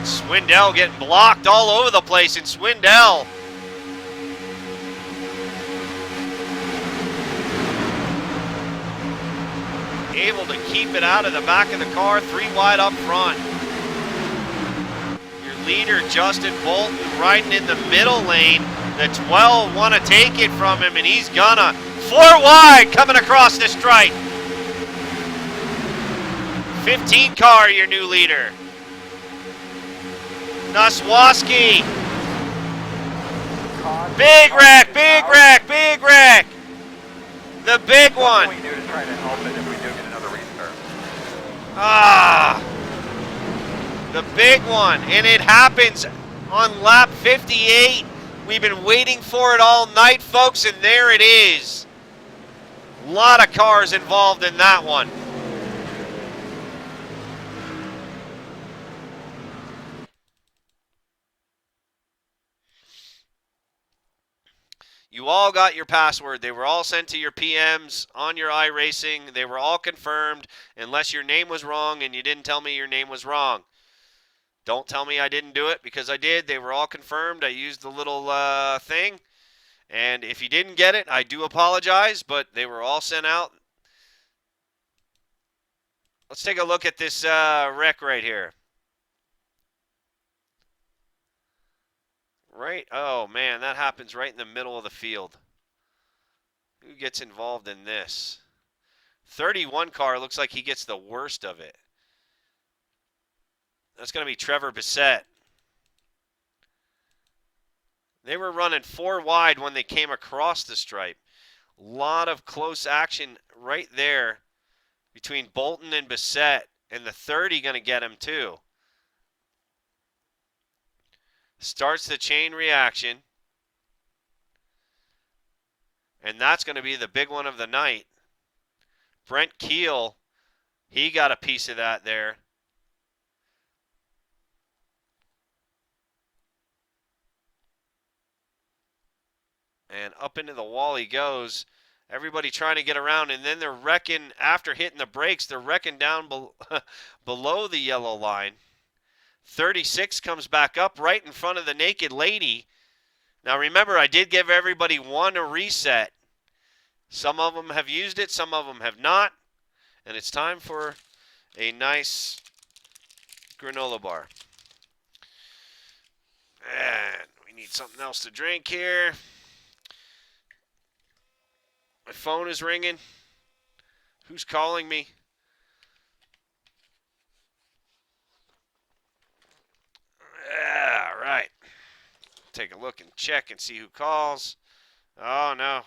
Swindell getting blocked all over the place, and Swindell able to keep it out of the back of the car, 3 wide up front. Your leader, Justin Bolton, riding in the middle lane. The 12 want to take it from him, and he's gonna. 4 wide coming across the stripe. 15 car, your new leader. Noswaski. Big wreck, big wreck, big wreck. The big one. What we do to try to help it if we do get another restart. Ah, the big one, and it happens on lap 58. We've been waiting for it all night, folks, and there it is. A lot of cars involved in that one. You all got your password. They were all sent to your PMs on your iRacing. They were all confirmed, unless your name was wrong and you didn't tell me your name was wrong. Don't tell me I didn't do it, because I did. They were all confirmed. I used the little thing. And if you didn't get it, I do apologize, but they were all sent out. Let's take a look at this wreck right here. Right? Oh, man, that happens right in the middle of the field. Who gets involved in this? 31 car looks like he gets the worst of it. That's going to be Trevor Bissett. They were running 4 wide when they came across the stripe. A lot of close action right there between Bolton and Bissett, and the 30 going to get him too. Starts the chain reaction, and that's going to be the big one of the night. Brent Keel, he got a piece of that there. And up into the wall he goes. Everybody trying to get around, and then they're wrecking after hitting the brakes. They're wrecking down below the yellow line. 36 comes back up right in front of the naked lady. Now remember, I did give everybody one a reset. Some of them have used it, some of them have not. And it's time for a nice granola bar. And we need something else to drink here. My phone is ringing. Who's calling me? All right. Take a look and check and see who calls. Oh, no.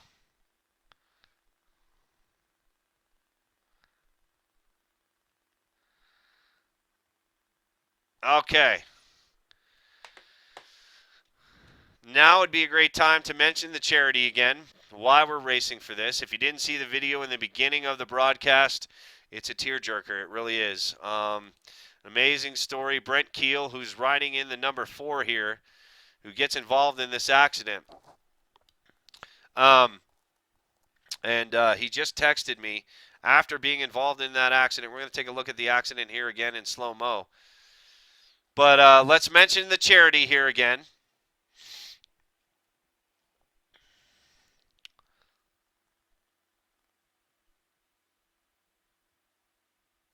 Okay. Now would be a great time to mention the charity again, why we're racing for this. If you didn't see the video in the beginning of the broadcast, it's a tearjerker. It really is. Amazing story. Brent Keel, who's riding in the number 4 here, who gets involved in this accident. He just texted me after being involved in that accident. We're going to take a look at the accident here again in slow-mo. But let's mention the charity here again.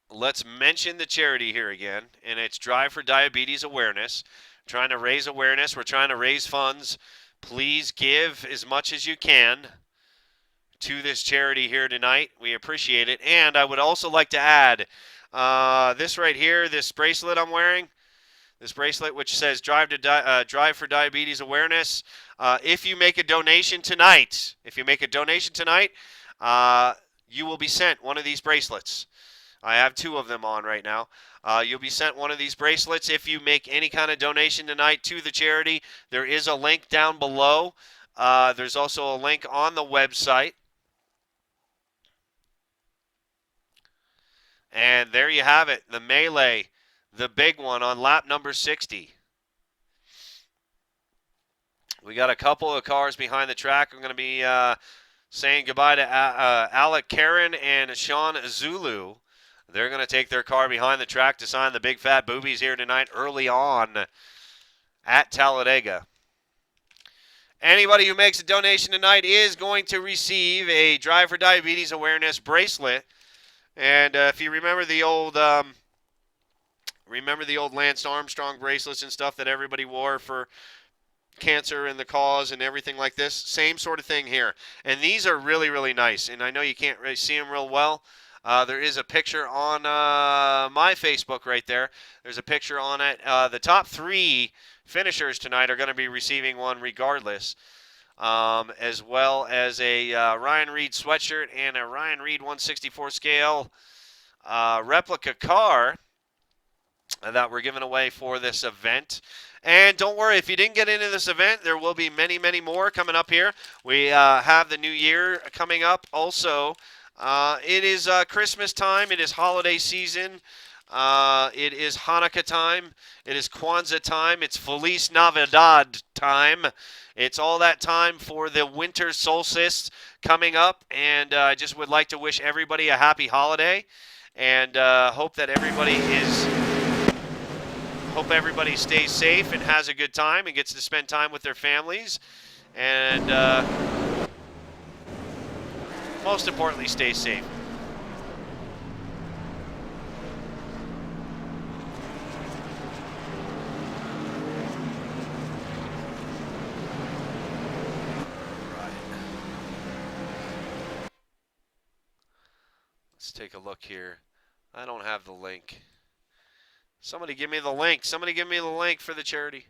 Let's mention the charity here again, and it's Drive for Diabetes Awareness. Trying to raise awareness. We're trying to raise funds. Please give as much as you can to this charity here tonight. We appreciate it. And I would also like to add this right here, this bracelet I'm wearing, this bracelet which says Drive for Diabetes Awareness. If you make a donation tonight, you will be sent one of these bracelets. I have 2 of them on right now. You'll be sent one of these bracelets if you make any kind of donation tonight to the charity. There is a link down below. There's also a link on the website. And there you have it, the melee, the big one on lap number 60. We got a couple of cars behind the track. I'm going to be saying goodbye to Alec Karen and Sean Zulu. They're going to take their car behind the track to sign the big fat boobies here tonight early on at Talladega. Anybody who makes a donation tonight is going to receive a Drive for Diabetes Awareness bracelet. And if you remember the old Lance Armstrong bracelets and stuff that everybody wore for cancer and the cause and everything like this, same sort of thing here. And these are really, really nice. And I know you can't really see them real well. There is a picture on my Facebook right there. There's a picture on it. The top 3 finishers tonight are going to be receiving one regardless, as well as a Ryan Reed sweatshirt and a Ryan Reed 164 scale replica car that we're giving away for this event. And don't worry, if you didn't get into this event, there will be many, many more coming up here. We have the new year coming up also. It is Christmas time. It is holiday season. It is Hanukkah time. It is Kwanzaa time. It's Feliz Navidad time. It's all that time for the winter solstice coming up. And I just would like to wish everybody a happy holiday. And hope that everybody stays safe and has a good time and gets to spend time with their families. And most importantly, stay safe. Let's take a look here. I don't have the link. Somebody give me the link. Somebody give me the link for the charity.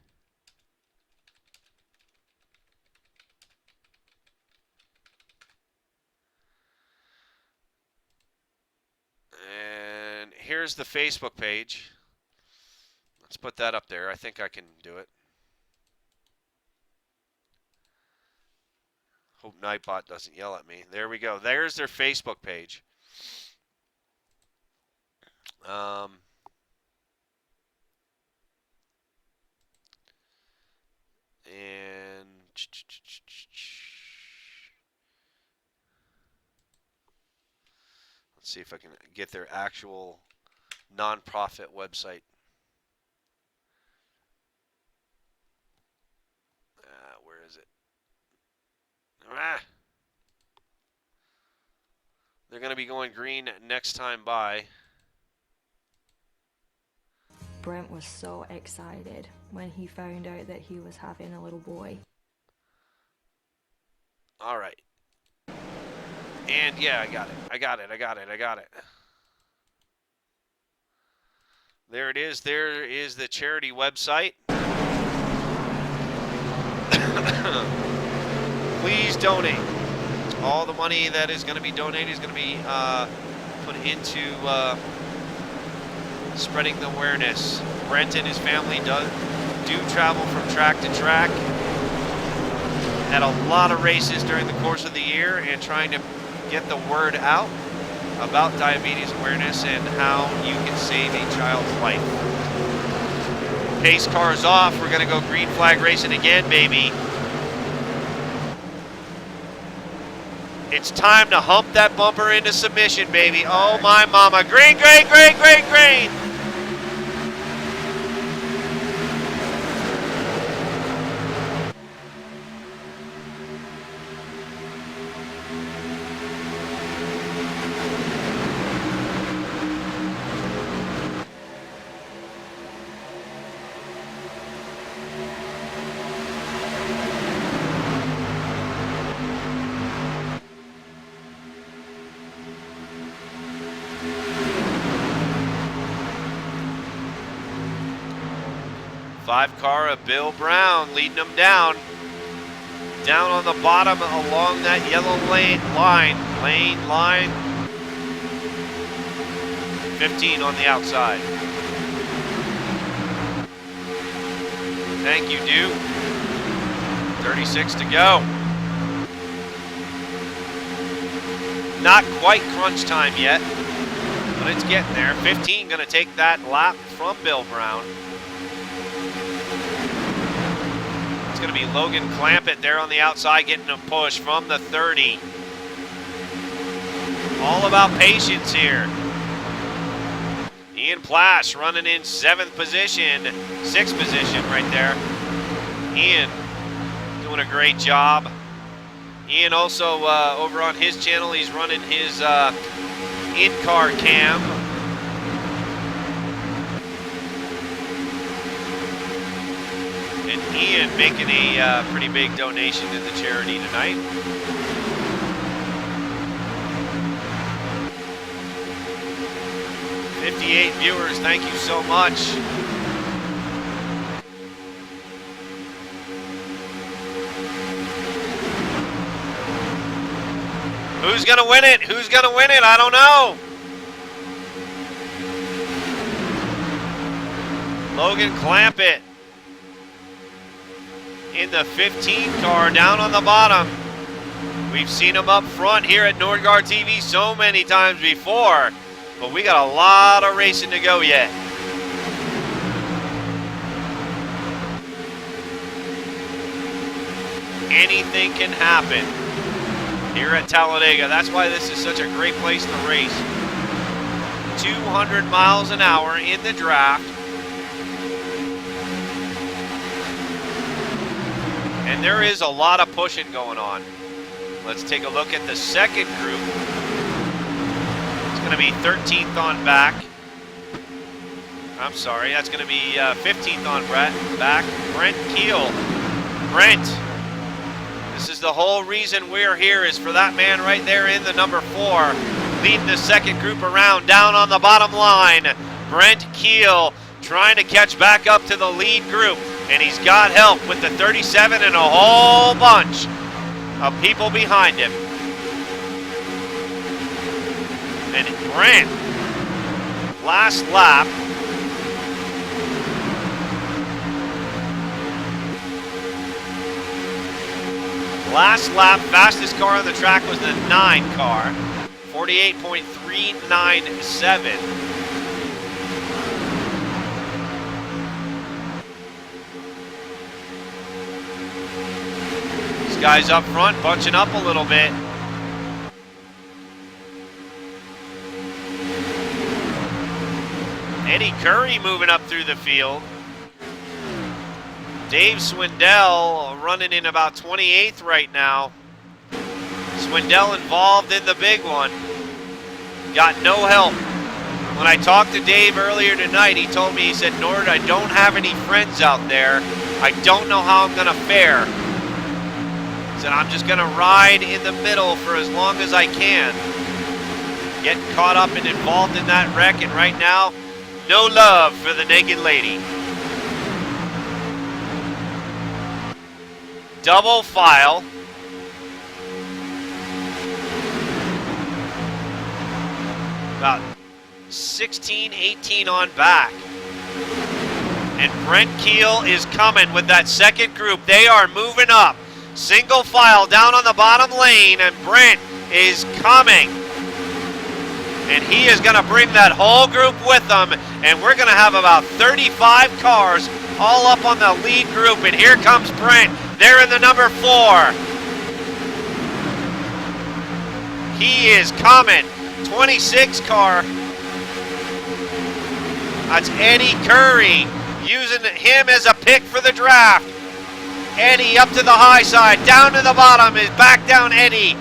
And here's the Facebook page. Let's put that up there. I think I can do it. Hope Nightbot doesn't yell at me. There we go. There's their Facebook page. And let's see if I can get their actual nonprofit website. Where is it? They're going to be going green next time by. Brent was so excited when he found out that he was having a little boy. All right. And yeah, I got it. There it is. There is the charity website. Please donate. All the money that is going to be donated is going to be put into spreading the awareness. Brent and his family do travel from track to track at a lot of races during the course of the year and trying to get the word out about diabetes awareness and how you can save a child's life. Pace car's off. We're going to go green flag racing again, baby. It's time to hump that bumper into submission, baby. Oh, my mama. Green, green, green, green, green. Five car of Bill Brown leading them down. Down on the bottom along that yellow lane line. 15 on the outside. Thank you, Duke. 36 to go. Not quite crunch time yet, but it's getting there. 15 going to take that lap from Bill Brown. It's going to be Logan Clampett there on the outside getting a push from the 30. All about patience here. Ian Plash running in 7th position, 6th position right there. Ian doing a great job. Ian also over on his channel, he's running his in-car cam. And Ian making a pretty big donation to the charity tonight. $58 viewers, thank you so much. Who's gonna win it? Who's gonna win it? I don't know. Logan Clampett in the 15 car down on the bottom. We've seen him up front here at Nordgaard TV so many times before, but we got a lot of racing to go yet. Anything can happen here at Talladega. That's why this is such a great place to race. 200 miles an hour in the draft. And there is a lot of pushing going on. Let's take a look at the second group. It's going to be 13th on back. I'm sorry, that's going to be 15th on back. Brent Keel. Brent, this is the whole reason we're here, is for that man right there in the number 4, leading the second group around down on the bottom line. Brent Keel trying to catch back up to the lead group. And he's got help with the 37 and a whole bunch of people behind him. And Brent, last lap. Last lap, fastest car on the track was the 9 car, 48.397. Guys up front bunching up a little bit. Eddie Curry moving up through the field. Dave Swindell running in about 28th right now. Swindell involved in the big one. Got no help. When I talked to Dave earlier tonight, he told me, he said, Nord, I don't have any friends out there. I don't know how I'm going to fare. Said, I'm just going to ride in the middle for as long as I can. Getting caught up and involved in that wreck, and right now, no love for the naked lady. Double file. About 16, 18 on back. And Brent Keel is coming with that second group. They are moving up. Single file down on the bottom lane, and Brent is coming. And he is going to bring that whole group with him, and we're going to have about 35 cars all up on the lead group, and here comes Brent. They're in the number 4. He is coming. 26 car. That's Eddie Curry, using him as a pick for the draft. Eddie up to the high side, down to the bottom is back down Eddie.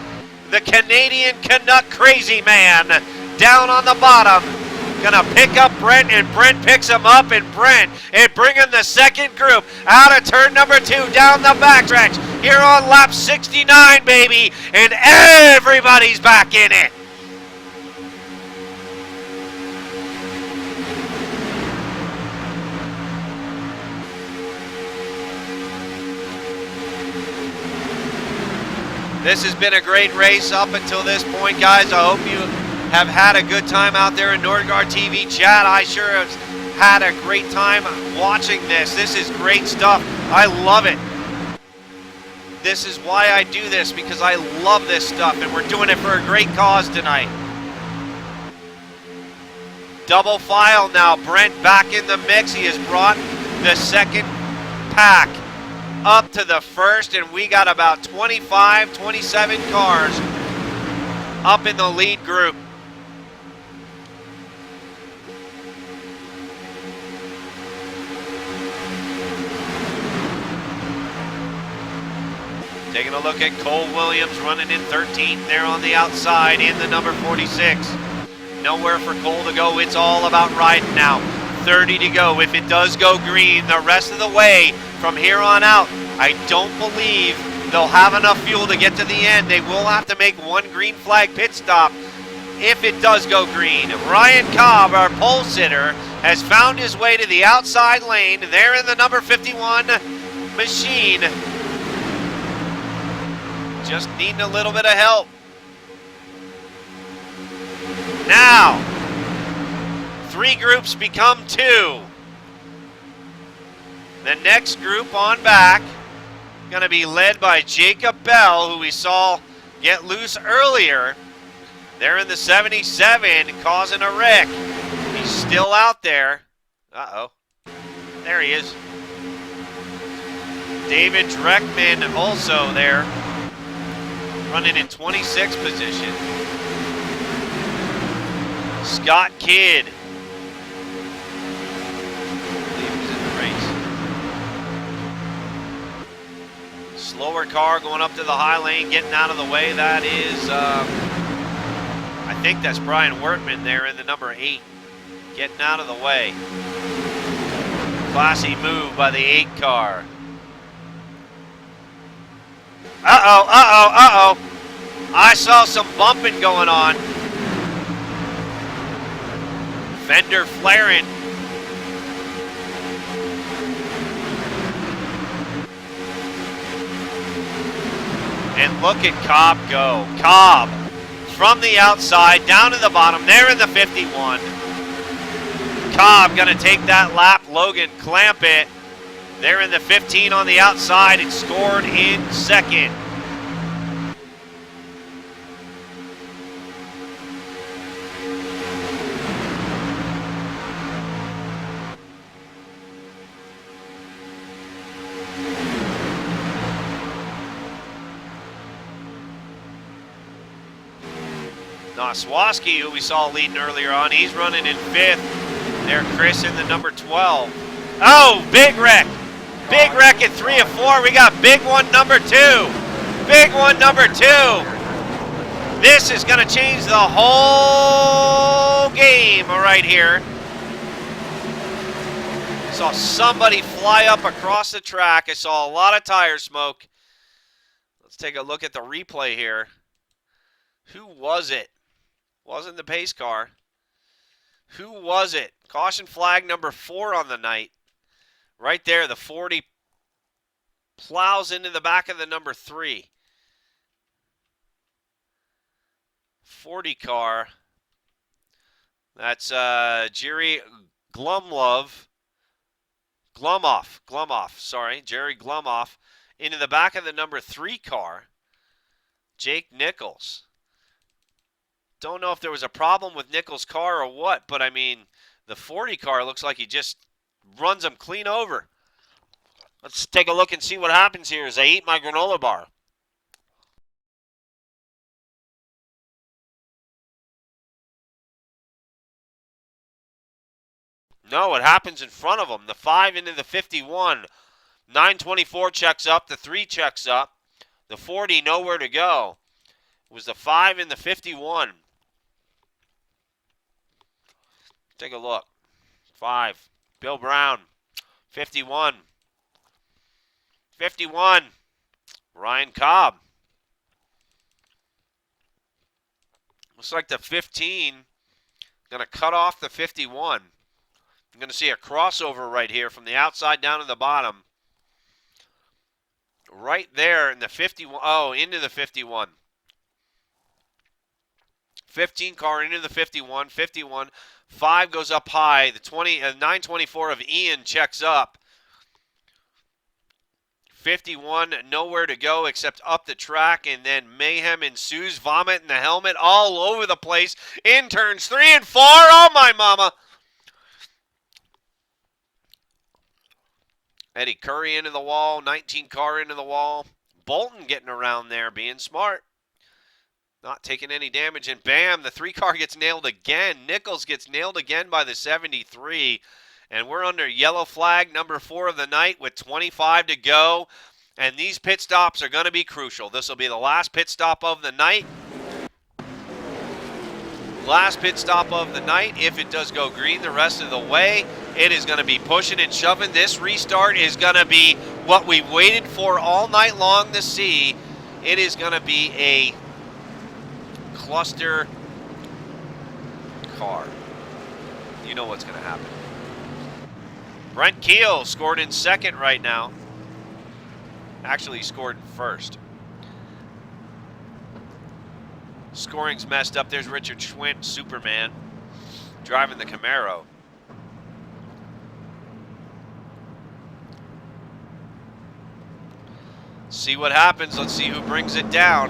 The Canadian Canuck crazy man down on the bottom. Gonna pick up Brent, and Brent picks him up, and Brent is bringing the second group out of turn number 2 down the backstretch here on lap 69, baby, and everybody's back in it. This has been a great race up until this point, guys. I hope you have had a good time out there in Nordgaard TV chat. I sure have had a great time watching this. This is great stuff. I love it. This is why I do this, because I love this stuff, and we're doing it for a great cause tonight. Double file now. Brent back in the mix. He has brought the second pack up to the first, and we got about 25, 27 cars up in the lead group. Taking a look at Cole Williams running in 13th there on the outside in the number 46. Nowhere for Cole to go. It's all about riding now. 30 to go. If it does go green the rest of the way from here on out, I don't believe they'll have enough fuel to get to the end. They will have to make one green flag pit stop if it does go green. Ryan Cobb, our pole sitter, has found his way to the outside lane. There in the number 51 machine. Just needing a little bit of help. Now, 3 groups become 2. The next group on back, going to be led by Jacob Bell, who we saw get loose earlier. They're in the 77, causing a wreck. He's still out there. Uh-oh. There he is. David Dreckman also there, running in 26th position. Scott Kidd, I believe he was in the race. Slower car going up to the high lane, getting out of the way. That is, I think that's Brian Wertman there in the number 8, getting out of the way. Classy move by the 8 car. Uh-oh, uh-oh, uh-oh. I saw some bumping going on. Fender flaring. And look at Cobb go. Cobb from the outside down to the bottom. There in the 51. Cobb going to take that lap. Logan clamp it. They're in the 15 on the outside and scored in second. Noswaski, who we saw leading earlier on, he's running in 5th. There, Chris in the number 12. Oh, big wreck. Big wreck at 3 of 4. We got big one number 2. Big one number 2. This is going to change the whole game right here. Saw somebody fly up across the track. I saw a lot of tire smoke. Let's take a look at the replay here. Who was it? Wasn't the pace car. Who was it? Caution flag number 4 on the night. Right there, the 40 plows into the back of the number 3. 40 car. That's Jerry Glumoff, sorry, Jerry Glumoff, into the back of the number 3 car, Jake Nichols. Don't know if there was a problem with Nichols' car or what, but I mean, the 40 car looks like he just runs him clean over. Let's take a look and see what happens here as I eat my granola bar. No, it happens in front of him. The 5 into the 51. 924 checks up. The 3 checks up. The 40 nowhere to go. It was the 5 in the 51. Take a look. 5. Bill Brown. 51. 51. Ryan Cobb. Looks like the 15 going to cut off the 51. I'm going to see a crossover right here from the outside down to the bottom. Right there in the 51. Oh, into the 51. 15 car into the 51. 51. 5 goes up high. The 924 of Ian checks up. 51 nowhere to go except up the track, and then mayhem ensues. Vomit in the helmet all over the place. In turns 3 and 4. Oh, my mama. Eddie Curry into the wall, 19 car into the wall. Bolton getting around there, being smart. Not taking any damage, and bam, the 3 car gets nailed again. Nichols gets nailed again by the 73, and we're under yellow flag number 4 of the night with 25 to go, and these pit stops are going to be crucial. This will be the last pit stop of the night. Last pit stop of the night. If it does go green the rest of the way, it is going to be pushing and shoving. This restart is going to be what we waited for all night long to see. It is going to be a cluster car. You know what's going to happen. Brent Keel scored in second right now. Actually, he scored in first. Scoring's messed up. There's Richard Schwint, Superman, driving the Camaro. See what happens. Let's see who brings it down.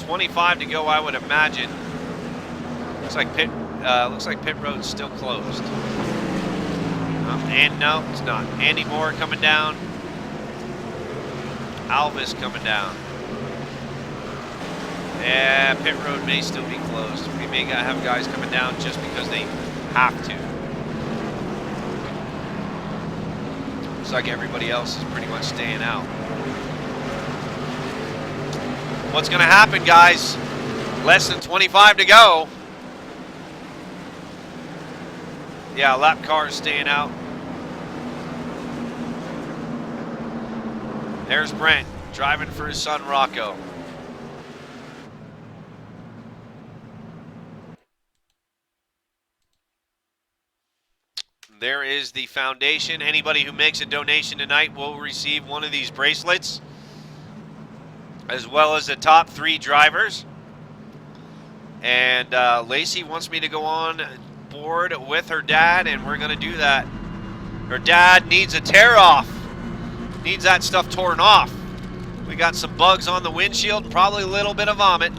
25 to go, I would imagine. Looks like pit road's still closed. And no, it's not. Andy Moore coming down. Alvis coming down. Yeah, pit road may still be closed. We may have guys coming down just because they have to. Looks like everybody else is pretty much staying out. What's going to happen, guys? Less than 25 to go. Yeah, lap car is staying out. There's Brent driving for his son Rocco. There is the foundation. Anybody who makes a donation tonight will receive one of these bracelets, as well as the top 3 drivers. And Lacey wants me to go on board with her dad, and we're going to do that. Her dad needs a tear off. Needs that stuff torn off. We got some bugs on the windshield and probably a little bit of vomit.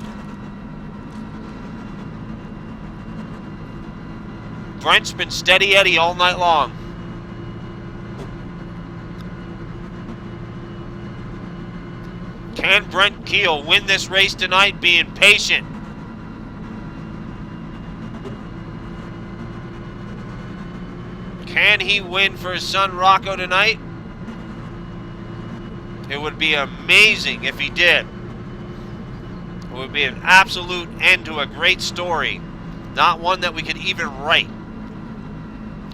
Brent's been steady Eddie all night long. Can Brent Keel win this race tonight being patient? Can he win for his son Rocco tonight? It would be amazing if he did. It would be an absolute end to a great story. Not one that we could even write.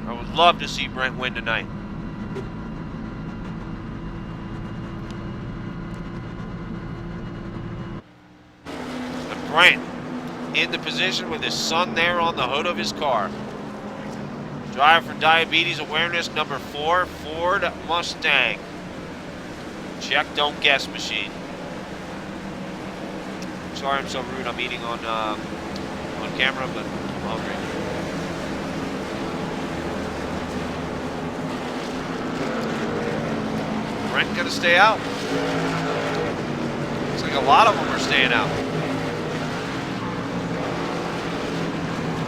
I would love to see Brent win tonight. And Brent in the position with his son there on the hood of his car. Driver for Diabetes Awareness number 4, Ford Mustang. Check, don't guess machine. Sorry I'm so rude. I'm eating on camera, but I'm hungry. Brent gonna stay out. Looks like a lot of them are staying out.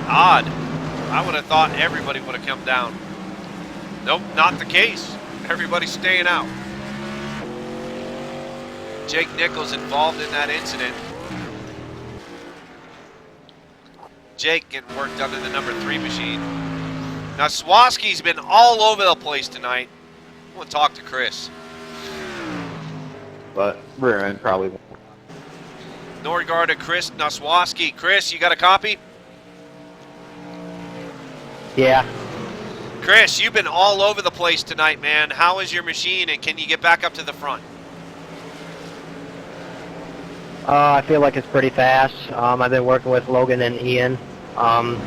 Odd. I would have thought everybody would have come down. Nope, not the case. Everybody's staying out. Jake Nichols involved in that incident. Jake getting worked under the number 3 machine. Now Swaski's been all over the place tonight. I want to talk to Chris. But rear end probably. Norgard to Chris Noswaski. Chris, you got a copy? Yeah. Chris, you've been all over the place tonight, man. How is your machine, and can you get back up to the front? I feel like it's pretty fast. I've been working with Logan and Ian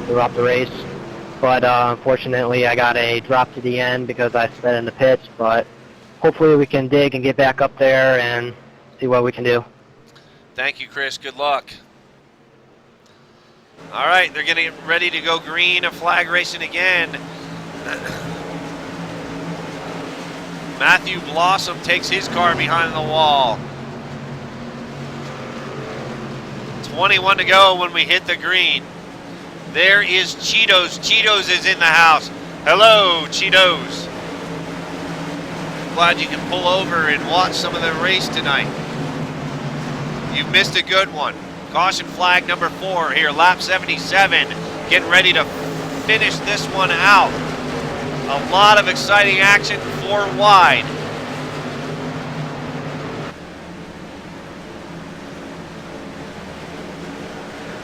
throughout the race. But unfortunately, I got a drop to the end because I sped in the pits. But hopefully we can dig and get back up there and see what we can do. Thank you, Chris. Good luck. All right, they're getting ready to go green and flag racing again. Matthew Blossom takes his car behind the wall. 21 to go when we hit the green. There is Cheetos. Cheetos is in the house. Hello, Cheetos. Glad you can pull over and watch some of the race tonight. You missed a good one. Caution flag number 4 here, lap 77. Getting ready to finish this one out. A lot of exciting action, 4 wide.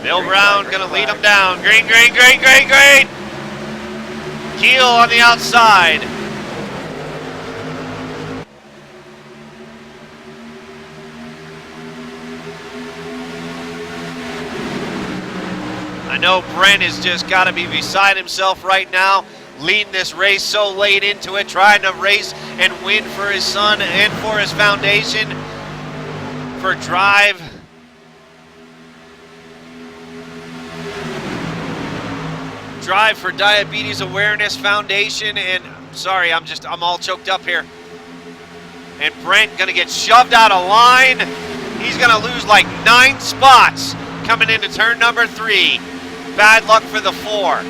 Bill Brown gonna lead them down. Green, green, green, green, green. Keel on the outside. I know Brent has just got to be beside himself right now, leading this race so late into it, trying to race and win for his son and for his foundation, for Drive. Drive for Diabetes Awareness Foundation, and sorry, I'm all choked up here. And Brent gonna get shoved out of line. He's gonna lose like 9 spots coming into turn number 3. Bad luck for the 4.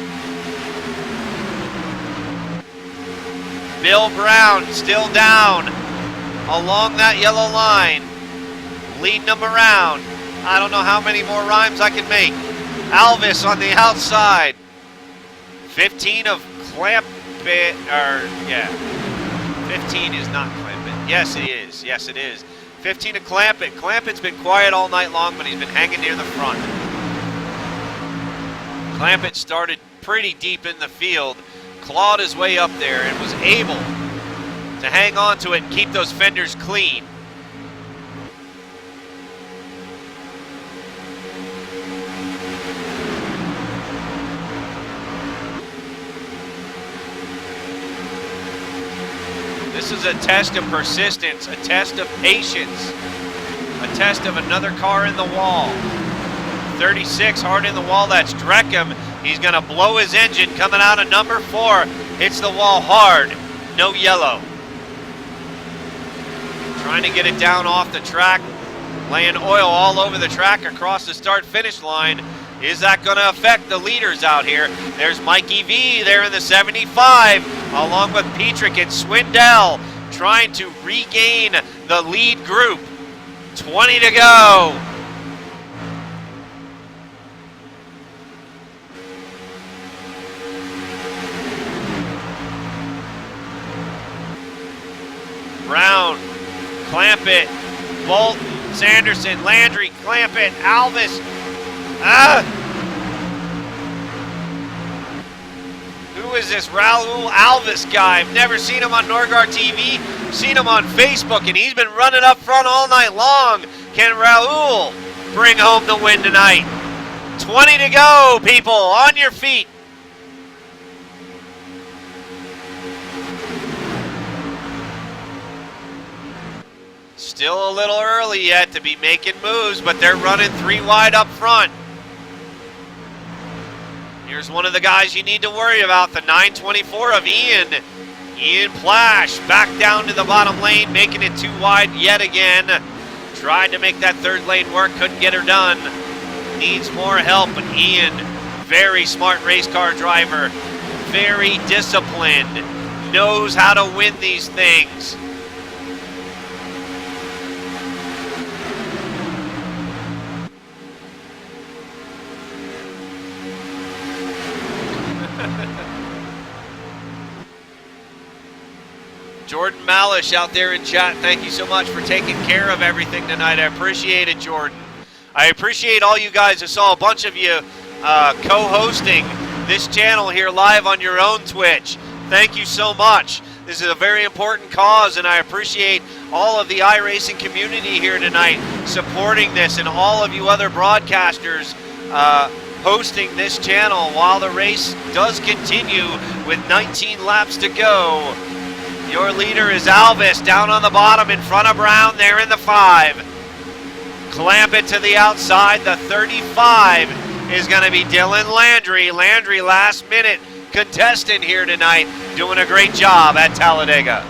Bill Brown still down along that yellow line, leading them around. I don't know how many more rhymes I can make. Alvis on the outside. 15 of Clampett, or yeah, 15 is not Clampett. Yes, it is. Yes, it is. 15 of Clampett. Clampett's been quiet all night long, but he's been hanging near the front. Clampett started pretty deep in the field, clawed his way up there, and was able to hang on to it and keep those fenders clean. This is a test of persistence, a test of patience, a test of another car in the wall. 36 hard in the wall, that's Dreckham. He's gonna blow his engine coming out of number 4. Hits the wall hard, no yellow. Trying to get it down off the track, laying oil all over the track across the start-finish line. Is that gonna affect the leaders out here? There's Mikey V there in the 75, along with Petrick and Swindell, trying to regain the lead group. 20 to go. Brown, Clampett, Bolton, Sanderson, Landry, Clampett, Alvis. Who is this Raul Alvis guy? I've never seen him on Norgard TV. Seen him on Facebook, and he's been running up front all night long. Can Raul bring home the win tonight? 20 to go, people. On your feet. Still a little early yet to be making moves, but they're running 3 wide up front. Here's one of the guys you need to worry about, the 924 of Ian. Ian Plash back down to the bottom lane, making it 2 wide yet again. Tried to make that 3rd lane work, couldn't get her done. Needs more help, but Ian, very smart race car driver, very disciplined, knows how to win these things. Jordan Malish out there in chat, thank you so much for taking care of everything tonight. I appreciate it, Jordan. I appreciate all you guys. I saw a bunch of you co-hosting this channel here live on your own Twitch. Thank you so much. This is a very important cause, and I appreciate all of the iRacing community here tonight supporting this, and all of you other broadcasters hosting this channel while the race does continue with 19 laps to go. Your leader is Alvis down on the bottom in front of Brown there in the 5. Clamp it to the outside. The 35 is going to be Dylan Landry. Landry, last minute contestant here tonight, doing a great job at Talladega.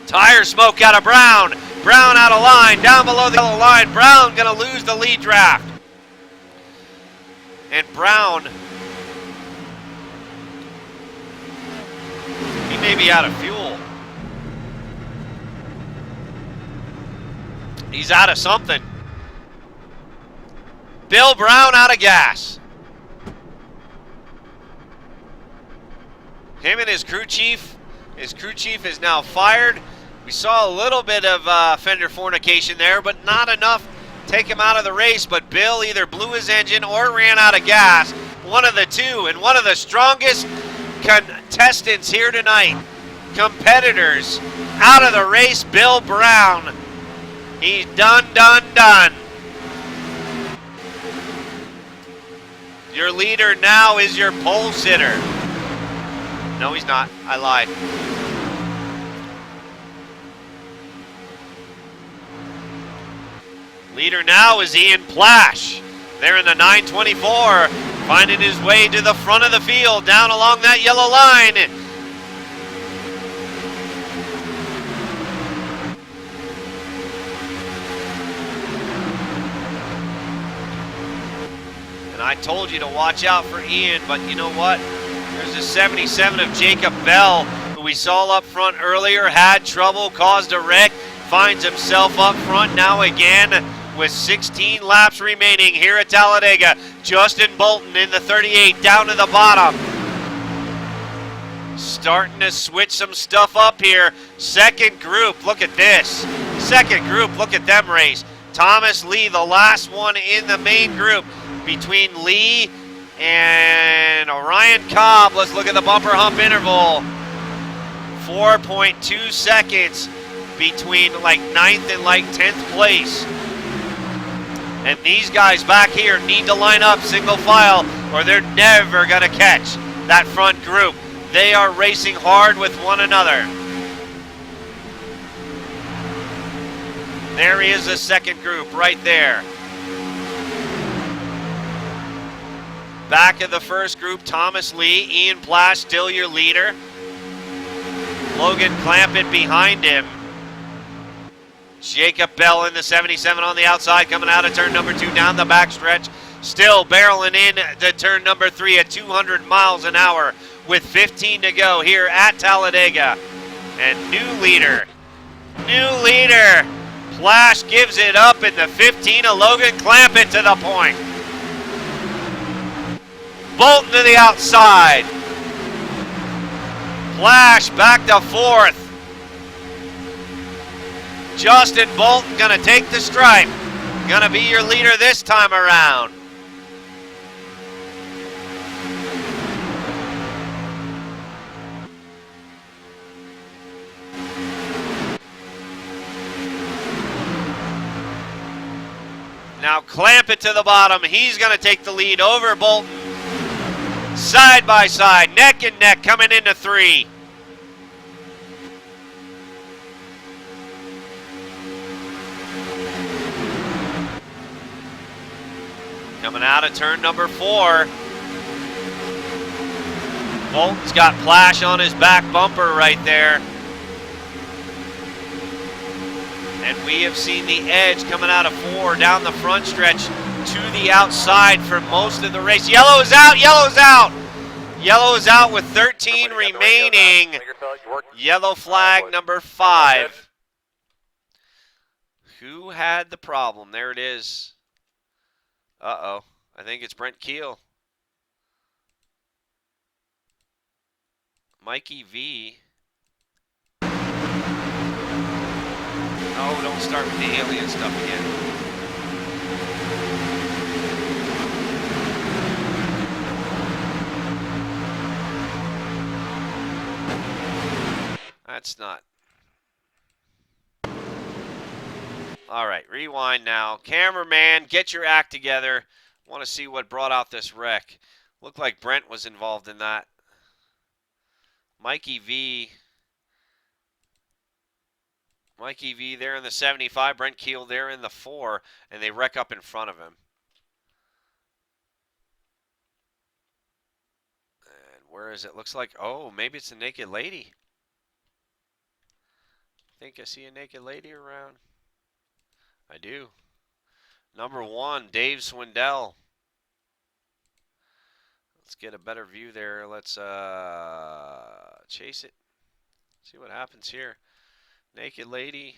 Tire smoke out of Brown. Brown out of line, down below the yellow line. Brown going to lose the lead draft. And Brown, he may be out of fuel. He's out of something. Bill Brown out of gas. Him and his crew chief. His crew chief is now fired. We saw a little bit of fender fornication there, but not enough to take him out of the race. But Bill either blew his engine or ran out of gas. One of the two, and one of the strongest contestants here tonight. Competitors out of the race, Bill Brown. He's done. Your leader now is your pole sitter. No, he's not. I lied. Leader now is Ian Plash. There in the 924, finding his way to the front of the field, down along that yellow line. And I told you to watch out for Ian, but you know what? There's a 77 of Jacob Bell, who we saw up front earlier, had trouble, caused a wreck, finds himself up front now again with 16 laps remaining here at Talladega. Justin Bolton in the 38 down to the bottom. Starting to switch some stuff up here. Second group, look at this. Second group, look at them race. Thomas Lee, the last one in the main group. Between Lee and Orion Cobb, let's look at the bumper hump interval. 4.2 seconds between like 9th and like 10th place. And these guys back here need to line up single file or they're never going to catch that front group. They are racing hard with one another. There is a second group right there. Back of the first group, Thomas Lee, Ian Plash still your leader. Logan Clampett behind him. Jacob Bell in the 77 on the outside, coming out of turn number 2 down the backstretch. Still barreling in to turn number 3 at 200 miles an hour with 15 to go here at Talladega. And new leader. Plash gives it up in the 15 of Logan Clampett to the point. Bolton to the outside. Plash back to 4th. Justin Bolton gonna take the stripe. Gonna be your leader this time around. Now clamp it to the bottom. He's gonna take the lead over Bolton. Side by side, neck and neck, coming into 3. Coming out of turn number 4. Bolton's got Plash on his back bumper right there. And we have seen the edge coming out of 4 down the front stretch to the outside for most of the race. Yellow is out, yellow is out. Yellow is out with 13 remaining. Yellow flag number 5. Who had the problem? There it is. Uh-oh. I think it's Brent Keel. Mikey V. Oh, don't start with the alien stuff again. That's not. All right, rewind now. Cameraman, get your act together. Want to see what brought out this wreck. Looked like Brent was involved in that. Mikey V there in the 75. Brent Keel there in the 4. And they wreck up in front of him. And where is it? Looks like, oh, maybe it's a naked lady. I think I see a naked lady around. I do. Number 1, Dave Swindell. Let's get a better view there. Let's chase it. See what happens here. Naked lady.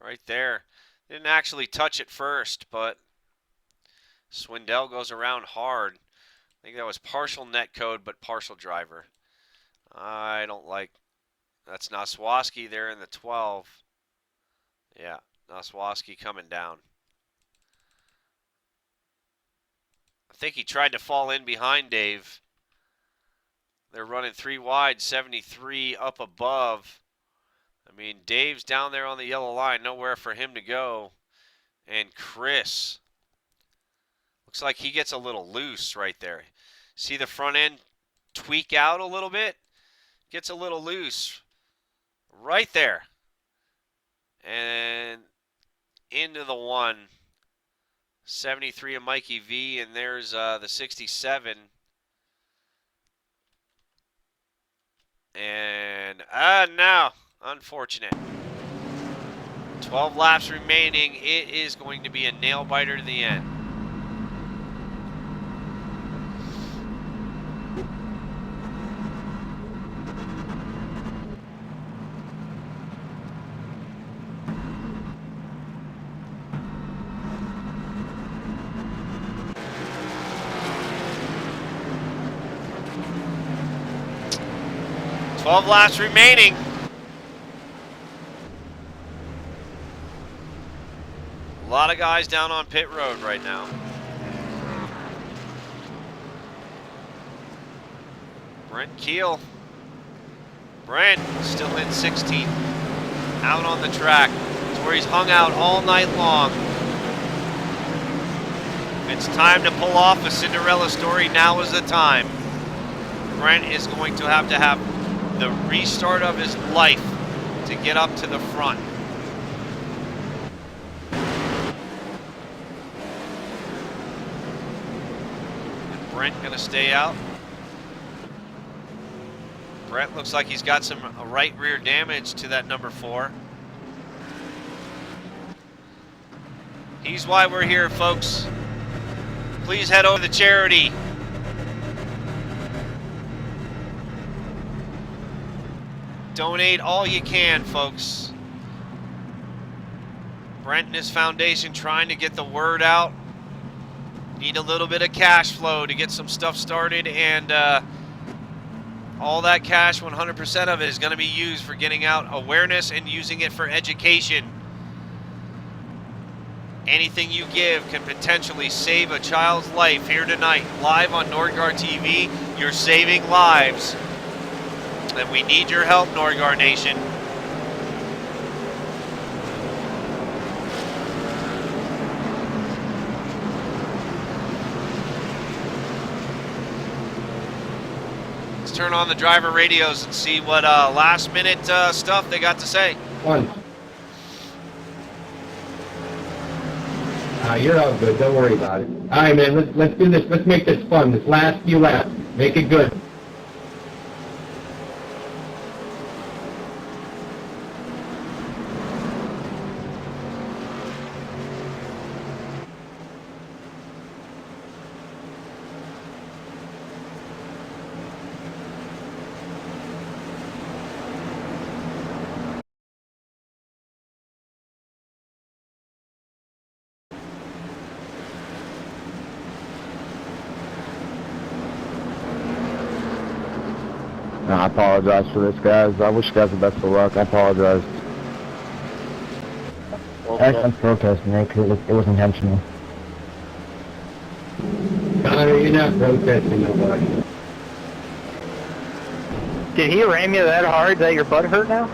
Right there. Didn't actually touch it first, but Swindell goes around hard. I think that was partial net code, but partial driver. I don't like. That's Noswaski there in the 12. Yeah, Noswaski coming down. I think he tried to fall in behind Dave. They're running 3 wide, 73 up above. I mean, Dave's down there on the yellow line, nowhere for him to go. And Chris, looks like he gets a little loose right there. See the front end tweak out a little bit? Gets a little loose right there. And into the 1. 73 of Mikey V, and there's the 67. And no, unfortunate. 12 laps remaining. It is going to be a nail biter to the end. Twelve laps remaining. A lot of guys down on pit road right now. Brent Keel. Brent still in 16th. Out on the track. It's where he's hung out all night long. If it's time to pull off a Cinderella story, now is the time. Brent is going to have the restart of his life to get up to the front. And Brent gonna stay out. Brent looks like he's got some right rear damage to that number 4. He's why we're here, folks. Please head over to the charity. Donate all you can, folks. Brent and his foundation trying to get the word out. Need a little bit of cash flow to get some stuff started, and all that cash, 100% of it, is going to be used for getting out awareness and using it for education. Anything you give can potentially save a child's life here tonight. Live on Nordgar TV, you're saving lives. And we need your help, Norgar Nation. Let's turn on the driver radios and see what last minute stuff they got to say. You're all good. Don't worry about it. All right, man. Let's do this. Let's make this fun. This last few laps. Make it good. I apologize for this, guys. I wish you guys the best of luck. I apologize. I'm protesting, Nick. It was intentional. Connor, you're not protesting nobody. Did he ram you that hard that your butt hurt now?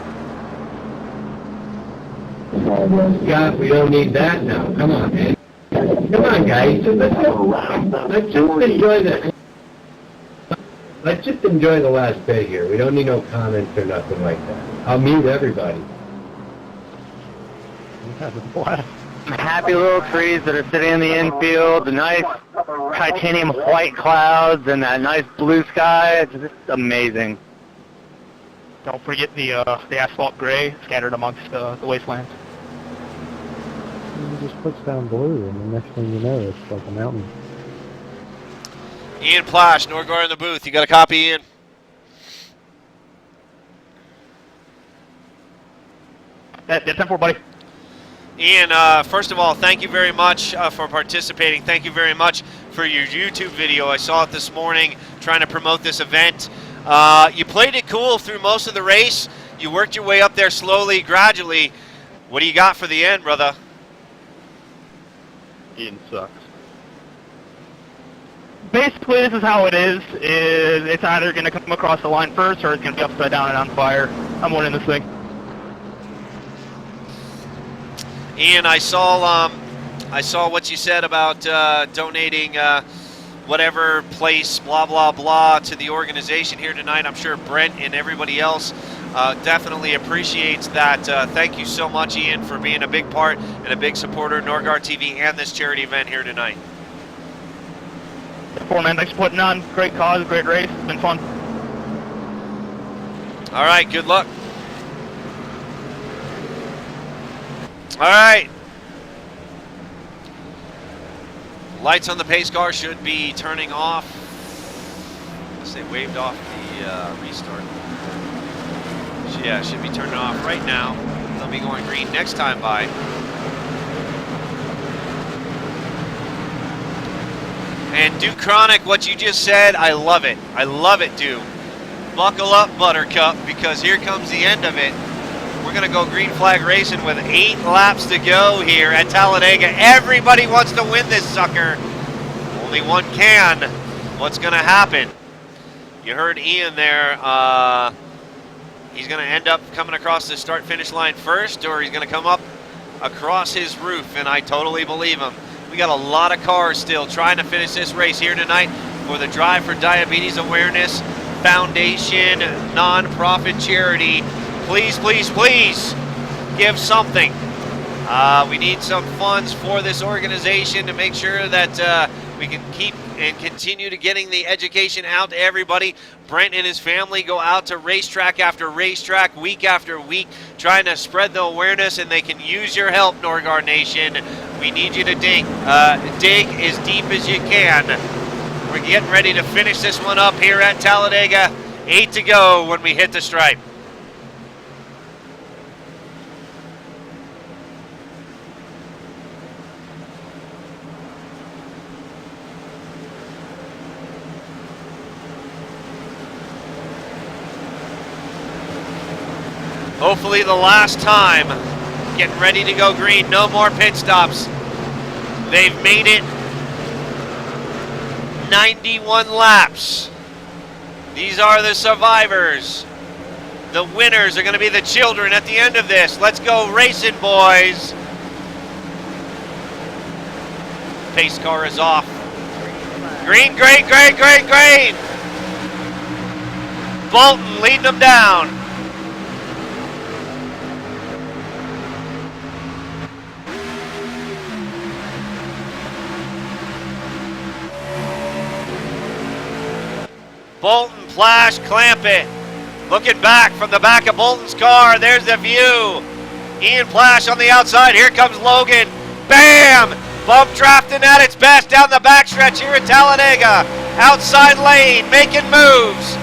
Scott, we don't need that now. Come on, man. Come on, guys. Let's just enjoy the... Let's just enjoy the last bit here. We don't need no comments or nothing like that. I'll mute everybody. Happy little trees that are sitting in the infield, the nice titanium white clouds, and that nice blue sky. It's just amazing. Don't forget the asphalt gray scattered amongst the wasteland. It just puts down blue, and the next thing you know, it's like a mountain. Ian Plash, Norgar in the booth. You got a copy, Ian? That's 10-4, buddy. Ian, first of all, thank you very much for participating. Thank you very much for your YouTube video. I saw it this morning trying to promote this event. You played it cool through most of the race. You worked your way up there slowly, gradually. What do you got for the end, brother? Ian sucks. Basically, this is how it is. It's either going to come across the line first or it's going to be upside down and on fire. I'm winning this thing. Ian, I saw what you said about donating whatever place, blah, blah, blah, to the organization here tonight. I'm sure Brent and everybody else definitely appreciates that. Thank you so much, Ian, for being a big part and a big supporter of Norgar TV and this charity event here tonight. Four, man. Thanks for putting on. Great cause, great race. It's been fun. All right, good luck. All right. Lights on the pace car should be turning off. Unless they waved off the restart. Yeah, should be turning off right now. They'll be going green next time by. And Duke Chronic, what you just said, I love it. I love it, Duke. Buckle up, Buttercup, because here comes the end of it. We're going to go green flag racing with 8 laps to go here at Talladega. Everybody wants to win this sucker. Only one can. What's going to happen? You heard Ian there. He's going to end up coming across the start-finish line first, or he's going to come up across his roof, and I totally believe him. We got a lot of cars still trying to finish this race here tonight for the Drive for Diabetes Awareness Foundation nonprofit charity. Please, please, please give something. We need some funds for this organization to make sure that we can keep and continue to getting the education out to everybody. Brent and his family go out to racetrack after racetrack, week after week, trying to spread the awareness, and they can use your help, Norgar Nation. We need you to dig as deep as you can. We're getting ready to finish this one up here at Talladega. 8 to go when we hit the stripe. Hopefully the last time. Getting ready to go green. No more pit stops. They've made it 91 laps. These are the survivors. The winners are going to be the children at the end of this. Let's go racing, boys. Pace car is off. Green, green, green, green, green. Bolton leading them down. Bolton, Plash, clamp it. Looking back from the back of Bolton's car. There's the view. Ian Plash on the outside. Here comes Logan. Bam! Bump drafting at its best down the backstretch here at Talladega. Outside lane, making moves.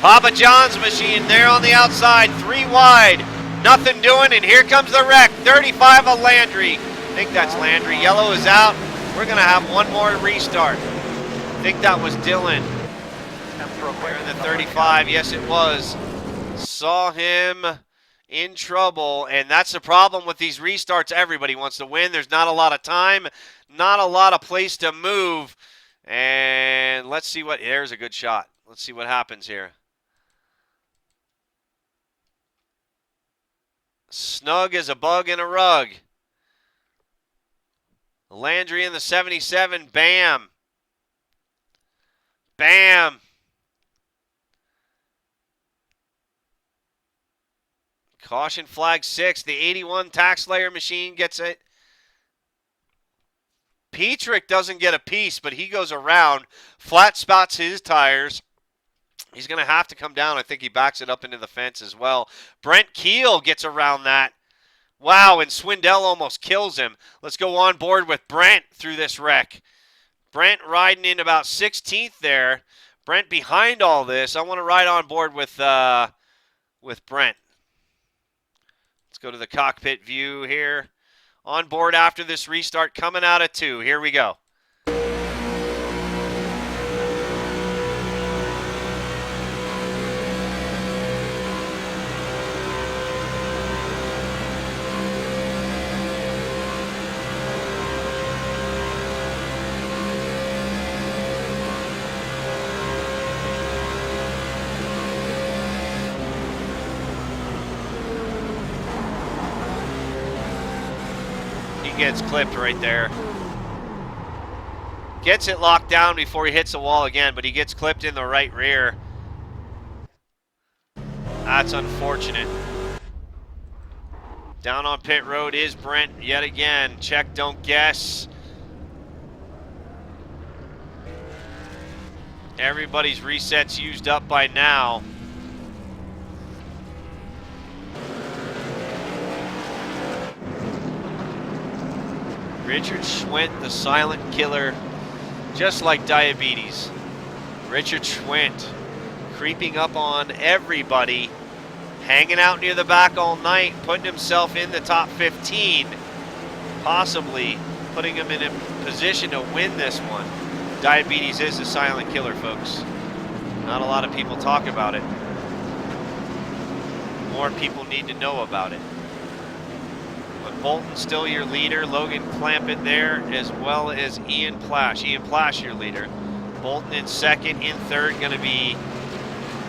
Papa John's machine there on the outside, 3 wide. Nothing doing, and here comes the wreck. 35 of Landry. I think that's Landry. Yellow is out. We're going to have one more restart. I think that was Dylan. There in the 35. Yes, it was. Saw him in trouble, and that's the problem with these restarts. Everybody wants to win. There's not a lot of time, not a lot of place to move. And let's see what, there's a good shot. Let's see what happens here. Snug as a bug in a rug. Landry in the 77, bam. Bam. Caution flag 6. The 81 tax layer machine gets it. Petrick doesn't get a piece, but he goes around. Flat spots his tires. He's going to have to come down. I think he backs it up into the fence as well. Brent Keel gets around that. Wow, and Swindell almost kills him. Let's go on board with Brent through this wreck. Brent riding in about 16th there. Brent behind all this. I want to ride on board with Brent. Let's go to the cockpit view here. On board after this restart, coming out at 2. Here we go. Gets clipped right there. Gets it locked down before he hits the wall again, but he gets clipped in the right rear. That's unfortunate. Down on pit road is Brent yet again. Check, don't guess. Everybody's resets used up by now. Richard Schwint, the silent killer, just like diabetes. Richard Schwint creeping up on everybody, hanging out near the back all night, putting himself in the top 15, possibly putting him in a position to win this one. Diabetes is the silent killer, folks. Not a lot of people talk about it. More people need to know about it. Bolton still your leader. Logan Clampett there, as well as Ian Plash. Ian Plash your leader. Bolton in second. In third going to be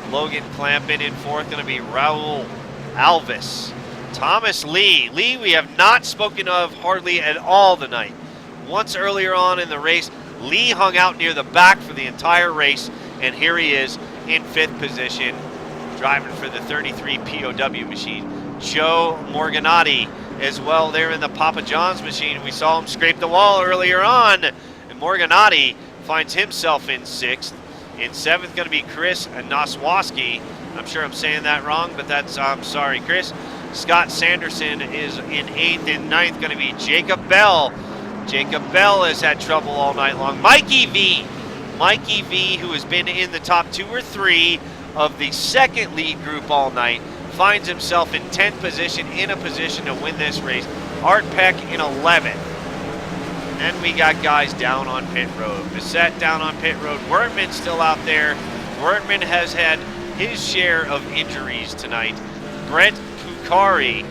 Logan Clampett. In fourth going to be Raul Alvis. Thomas Lee. Lee we have not spoken of hardly at all tonight. Once earlier on in the race, Lee hung out near the back for the entire race, and here he is in 5th position, driving for the 33 POW machine. Joe Morganati as well there in the Papa John's machine. We saw him scrape the wall earlier on, and Morganati finds himself in 6th. In 7th going to be Chris Noswaski. I'm sure I'm saying that wrong, but that's, I'm sorry, Chris. Scott Sanderson is in 8th. In 9th going to be Jacob Bell. Jacob Bell has had trouble all night long. Mikey V, who has been in the top 2 or 3 of the second lead group all night, finds himself in 10th position, in a position to win this race. Art Peck in 11th. Then we got guys down on pit road. Bissett down on pit road. Wertman still out there. Wertman has had his share of injuries tonight. Brent Punkari,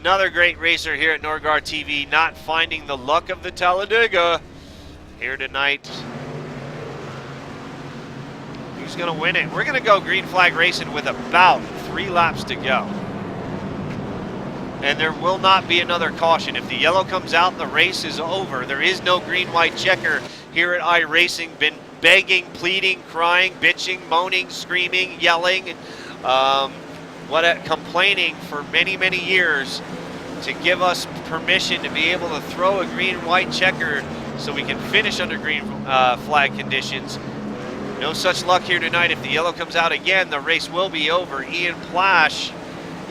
another great racer here at Norgard TV, not finding the luck of the Talladega here tonight. Who's going to win it? We're going to go green flag racing with about 3 laps to go. And there will not be another caution. If the yellow comes out, the race is over. There is no green-white checker here at iRacing. Been begging, pleading, crying, bitching, moaning, screaming, yelling, complaining for many, many years to give us permission to be able to throw a green and white checker so we can finish under green flag conditions. No such luck here tonight. If the yellow comes out again, the race will be over. Ian Plash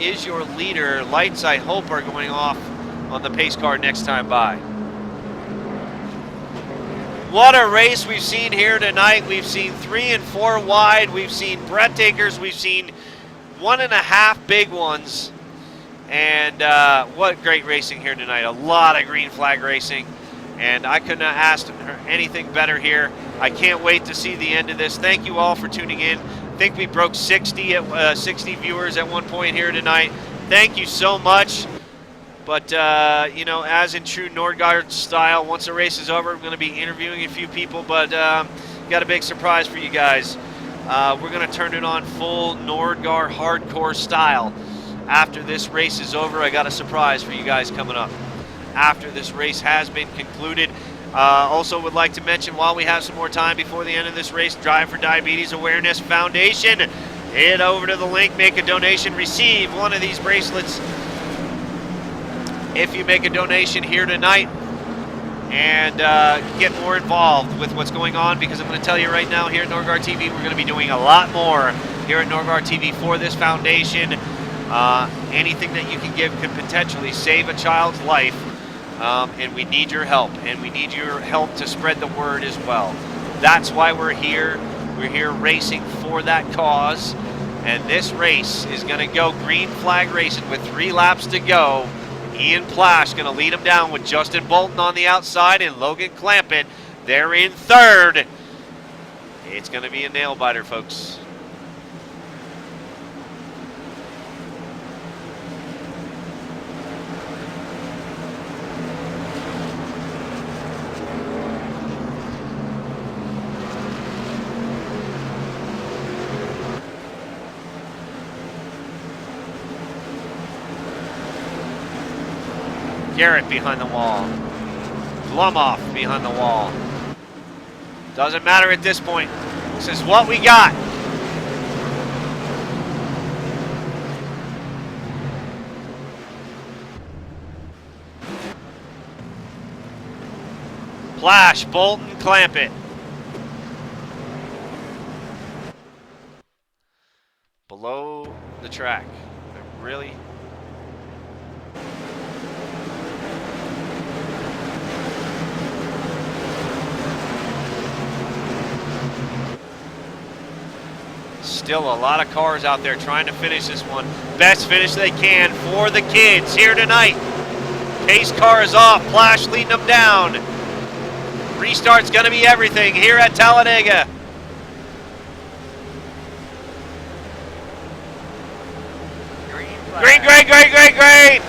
is your leader. Lights, I hope, are going off on the pace car next time by. What a race we've seen here tonight. We've seen 3 and 4 wide. We've seen breathtakers. We've seen 1.5 big ones. And what great racing here tonight. A lot of green flag racing. And I couldn't have asked anything better here. I can't wait to see the end of this. Thank you all for tuning in. I think we broke 60 viewers at one point here tonight. Thank you so much. But, you know, as in true Nordgaard style, once the race is over, we're going to be interviewing a few people. But got a big surprise for you guys. We're going to turn it on full Nordgaard hardcore style. After this race is over, I got a surprise for you guys coming up after this race has been concluded. Also would like to mention, while we have some more time before the end of this race, Drive for Diabetes Awareness Foundation. Head over to the link, make a donation, receive one of these bracelets if you make a donation here tonight, and get more involved with what's going on, because I'm going to tell you right now, here at Nordgaard TV, we're going to be doing a lot more here at Nordgaard TV for this foundation. Anything that you can give could potentially save a child's life. And we need your help, and we need your help to spread the word as well. That's why we're here. We're here racing for that cause, and this race is going to go green flag racing with 3 laps to go. Ian Plash going to lead him down with Justin Bolton on the outside and Logan Clampett. They're in third. It's going to be a nail biter, folks. Garrett behind the wall. Blumoff behind the wall. Doesn't matter at this point. This is what we got. Plash, Bolton, Clampett. Below the track. Really? Still a lot of cars out there trying to finish this one. Best finish they can for the kids here tonight. Pace car is off. Plash leading them down. Restart's going to be everything here at Talladega. Green, green, green, green, green.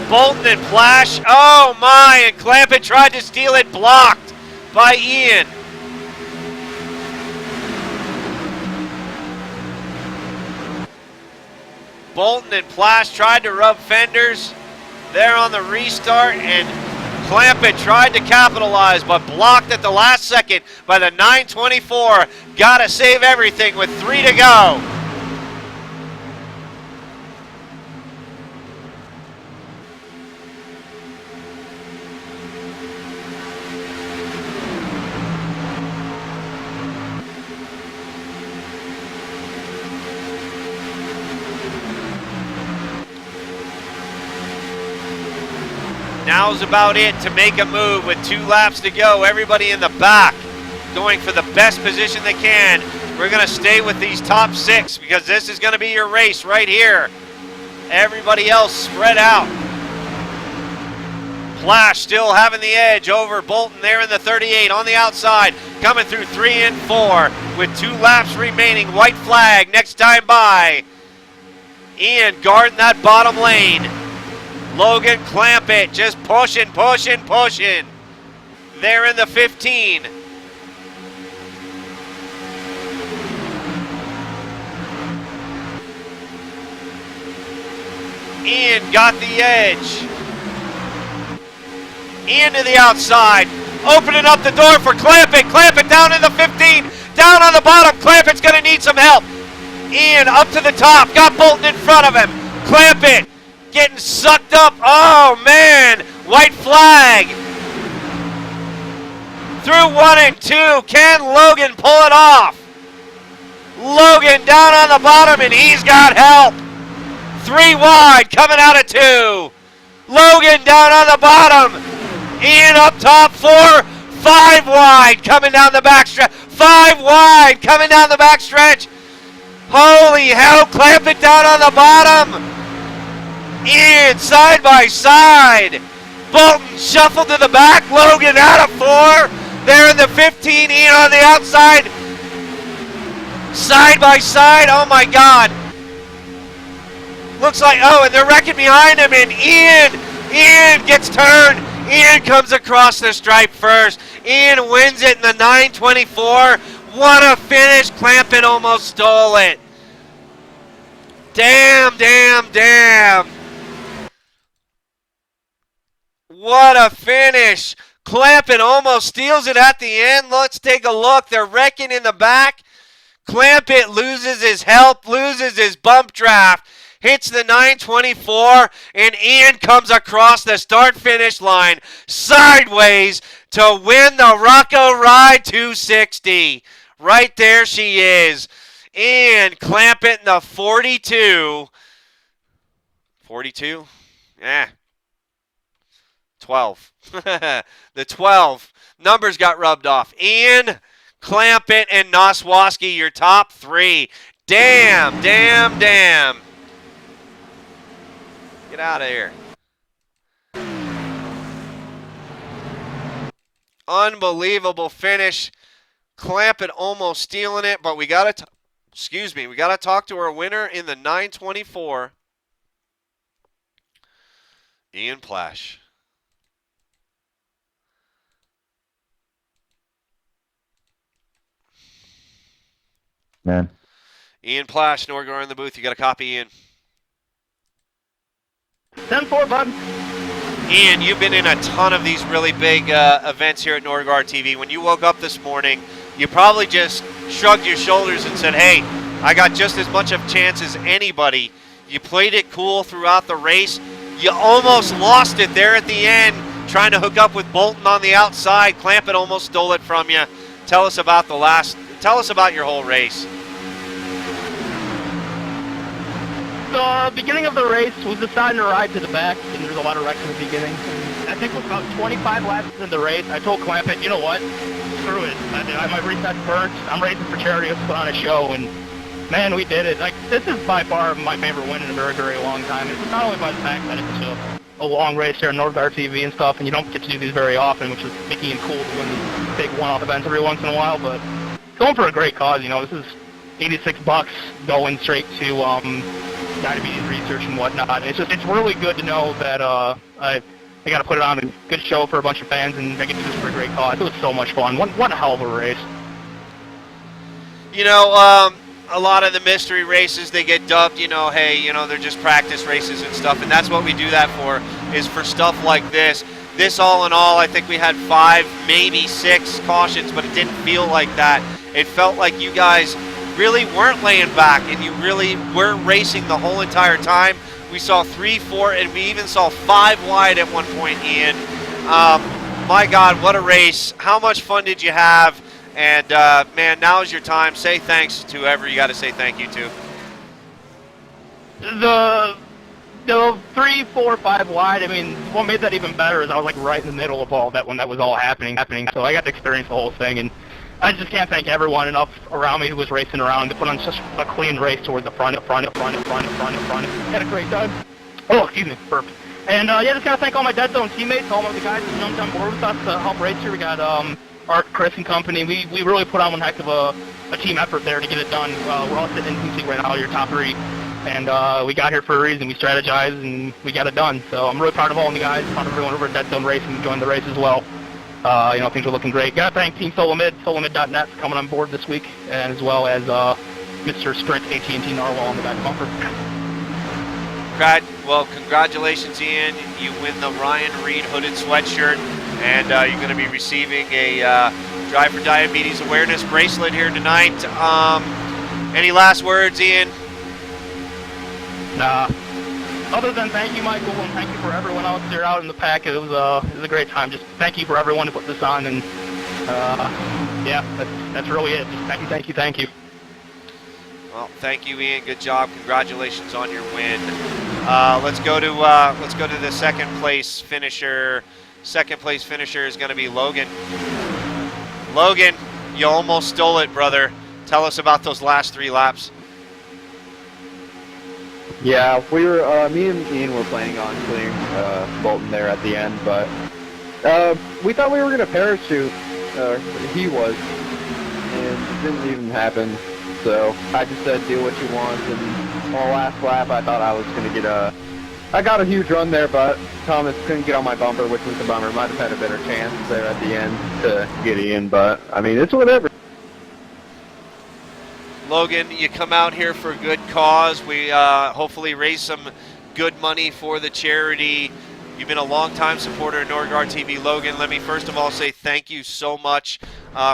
Bolton and Plash. Oh my, and Clampett tried to steal it, blocked by Ian. Bolton and Plash tried to rub fenders there on the restart, and Clampett tried to capitalize, but blocked at the last second by the 924. Gotta save everything with 3 to go. Now's about it to make a move with 2 laps to go. Everybody in the back going for the best position they can. We're going to stay with these top 6 because this is going to be your race right here. Everybody else spread out. Plash still having the edge over Bolton there in the 38 on the outside. Coming through 3 and 4 with 2 laps remaining. White flag next time by. Ian guarding that bottom lane. Logan Clampett just pushing, pushing, pushing. There in the 15. Ian got the edge. Ian to the outside. Opening up the door for Clampett. Clampett down in the 15. Down on the bottom. Clampett's going to need some help. Ian up to the top. Got Bolton in front of him. Clamp it. Getting sucked up. Oh, man. White flag. Through 1 and 2. Can Logan pull it off? Logan down on the bottom, and he's got help. 3 wide coming out of 2. Logan down on the bottom. Ian up top 4. 5 wide coming down the backstretch. 5 wide coming down the backstretch. Holy hell, clamp it down on the bottom. Ian side by side. Bolton shuffled to the back. Logan out of 4. They're in the 15. Ian on the outside. Side by side. Oh my God. Looks like, oh, and they're wrecking behind him, and Ian gets turned. Ian comes across the stripe first. Ian wins it in the 924. What a finish. Clampett almost stole it. Damn, damn, damn. What a finish. Clampett almost steals it at the end. Let's take a look. They're wrecking in the back. Clampett loses his help, loses his bump draft, hits the 924, and Ian comes across the start-finish line sideways to win the Rocco Ride 260. Right there she is. Ian Clampett in the 42. 42? 12. The 12. Numbers got rubbed off. Ian, Clampett, and Noswoski, your top 3. Damn, damn, damn. Get out of here. Unbelievable finish. Clampett almost stealing it, but we got to, we got to talk to our winner in the 924. Ian Plash. Man. Ian Plash, Norgar in the booth. You got a copy, Ian? 10-4, bud. Ian, you've been in a ton of these really big events here at Norgar TV. When you woke up this morning, you probably just shrugged your shoulders and said, hey, I got just as much of a chance as anybody. You played it cool throughout the race. You almost lost it there at the end, trying to hook up with Bolton on the outside. Clampett almost stole it from you. Tell us about your whole race. The beginning of the race was deciding to ride to the back, and there's a lot of wrecks in the beginning. I think it was about 25 laps in the race. I told Clampett, you know what? Screw it. My reset's burnt. I'm racing for charity. Let's put on a show. And man, we did it. Like, this is by far my favorite win in a very, very long time. It's not only by the fact that it's a long race here on Norgar TV and stuff, and you don't get to do these very often, which is making it cool to win these big one-off events every once in a while. But going for a great cause, you know, this is $86 going straight to diabetes research and whatnot. It's really good to know that I got to put it on a good show for a bunch of fans, and I get to do this for a great cause. It was so much fun. What a hell of a race. You know, a lot of the mystery races, they get dubbed, you know, hey, you know, they're just practice races and stuff, and that's what we do that for, is for stuff like this. This, all in all, I think we had 5, maybe 6 cautions, but it didn't feel like that. It felt like you guys really weren't laying back, and you really weren't racing the whole entire time. We saw 3, 4, and we even saw 5 wide at one point, Ian. My God, what a race. How much fun did you have? And, man, now is your time. Say thanks to whoever you got to say thank you to. The 3, 4, 5 wide, I mean, what made that even better is I was, like, right in the middle of all that when that was all happening. So I got to experience the whole thing, and I just can't thank everyone enough around me who was racing around to put on such a clean race toward the front. Had a great time. Oh, excuse me, burp. And, yeah, just got to thank all my Dead Zone teammates, all of the guys who jumped on board with us to help race here. We got Art, Chris, and company. We really put on one heck of a team effort there to get it done. We're all sitting in T right now, your top 3. And we got here for a reason. We strategized, and we got it done. So I'm really proud of all of the guys, proud of everyone over at Dead Zone Racing who joined the race as well. You know, things are looking great. Got to thank Team Solomid, solomid.net for coming on board this week, and as well as Mr. Sprint AT&T Narwhal on the back bumper. Well, congratulations, Ian. You win the Ryan Reed hooded sweatshirt, and you're going to be receiving a Drive for Diabetes awareness bracelet here tonight. Any last words, Ian? Nah. Other than thank you, Michael, and thank you for everyone else there out in the pack. It was a great time. Just thank you for everyone who put this on, and yeah, that's really it. Just thank you. Well, thank you, Ian. Good job. Congratulations on your win. Let's go to the second place finisher. Second place finisher is going to be Logan. Logan, you almost stole it, brother. Tell us about those last 3 laps. Yeah, we were, me and Ian were planning on clearing Bolton there at the end, but we thought we were going to parachute, he was, and it didn't even happen, so I just said do what you want, and all last lap I thought I was going to get I got a huge run there, but Thomas couldn't get on my bumper, which was a bummer. Might have had a better chance there at the end to get Ian, but, I mean, it's whatever. Logan, you come out here for a good cause. We hopefully raise some good money for the charity. You've been a long-time supporter of Norgard TV. Logan, let me first of all say thank you so much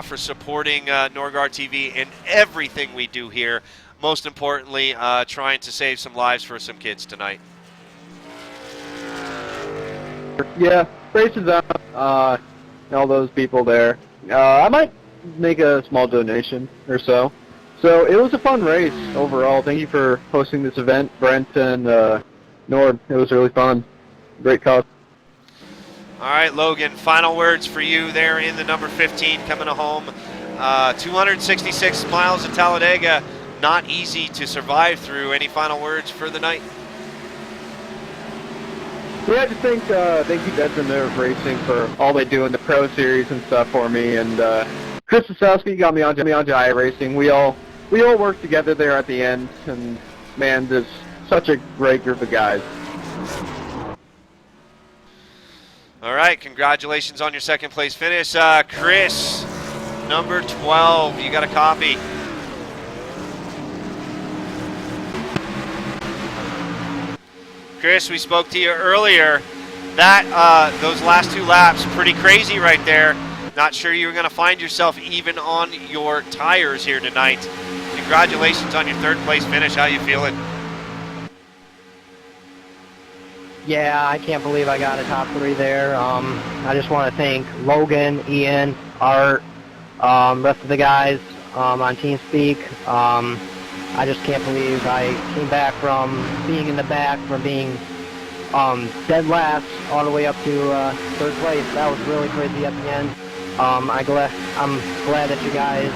for supporting Norgard TV and everything we do here. Most importantly, trying to save some lives for some kids tonight. Yeah, races up, all those people there. I might make a small donation or so. So it was a fun race overall. Thank you for hosting this event, Brent and Nord. It was really fun. Great cause. All right, Logan, final words for you there in the number 15 coming home. 266 miles of Talladega, not easy to survive through. Any final words for the night? Yeah, I just think thank you, Desmond Racing, for all they do in the Pro Series and stuff for me. And Chris Sosowski got me onto iRacing. We all worked together there at the end, and man, there's such a great group of guys. All right, congratulations on your second place finish. Chris, number 12, you got a copy. Chris, we spoke to you earlier. That those last 2 laps, pretty crazy right there. Not sure you were going to find yourself even on your tires here tonight. Congratulations on your third place finish. How you feeling? Yeah, I can't believe I got a top 3 there. I just want to thank Logan, Ian, Art, rest of the guys on TeamSpeak. I just can't believe I came back from being in the back, from being dead last all the way up to 3rd place. That was really crazy at the end. I'm glad that you guys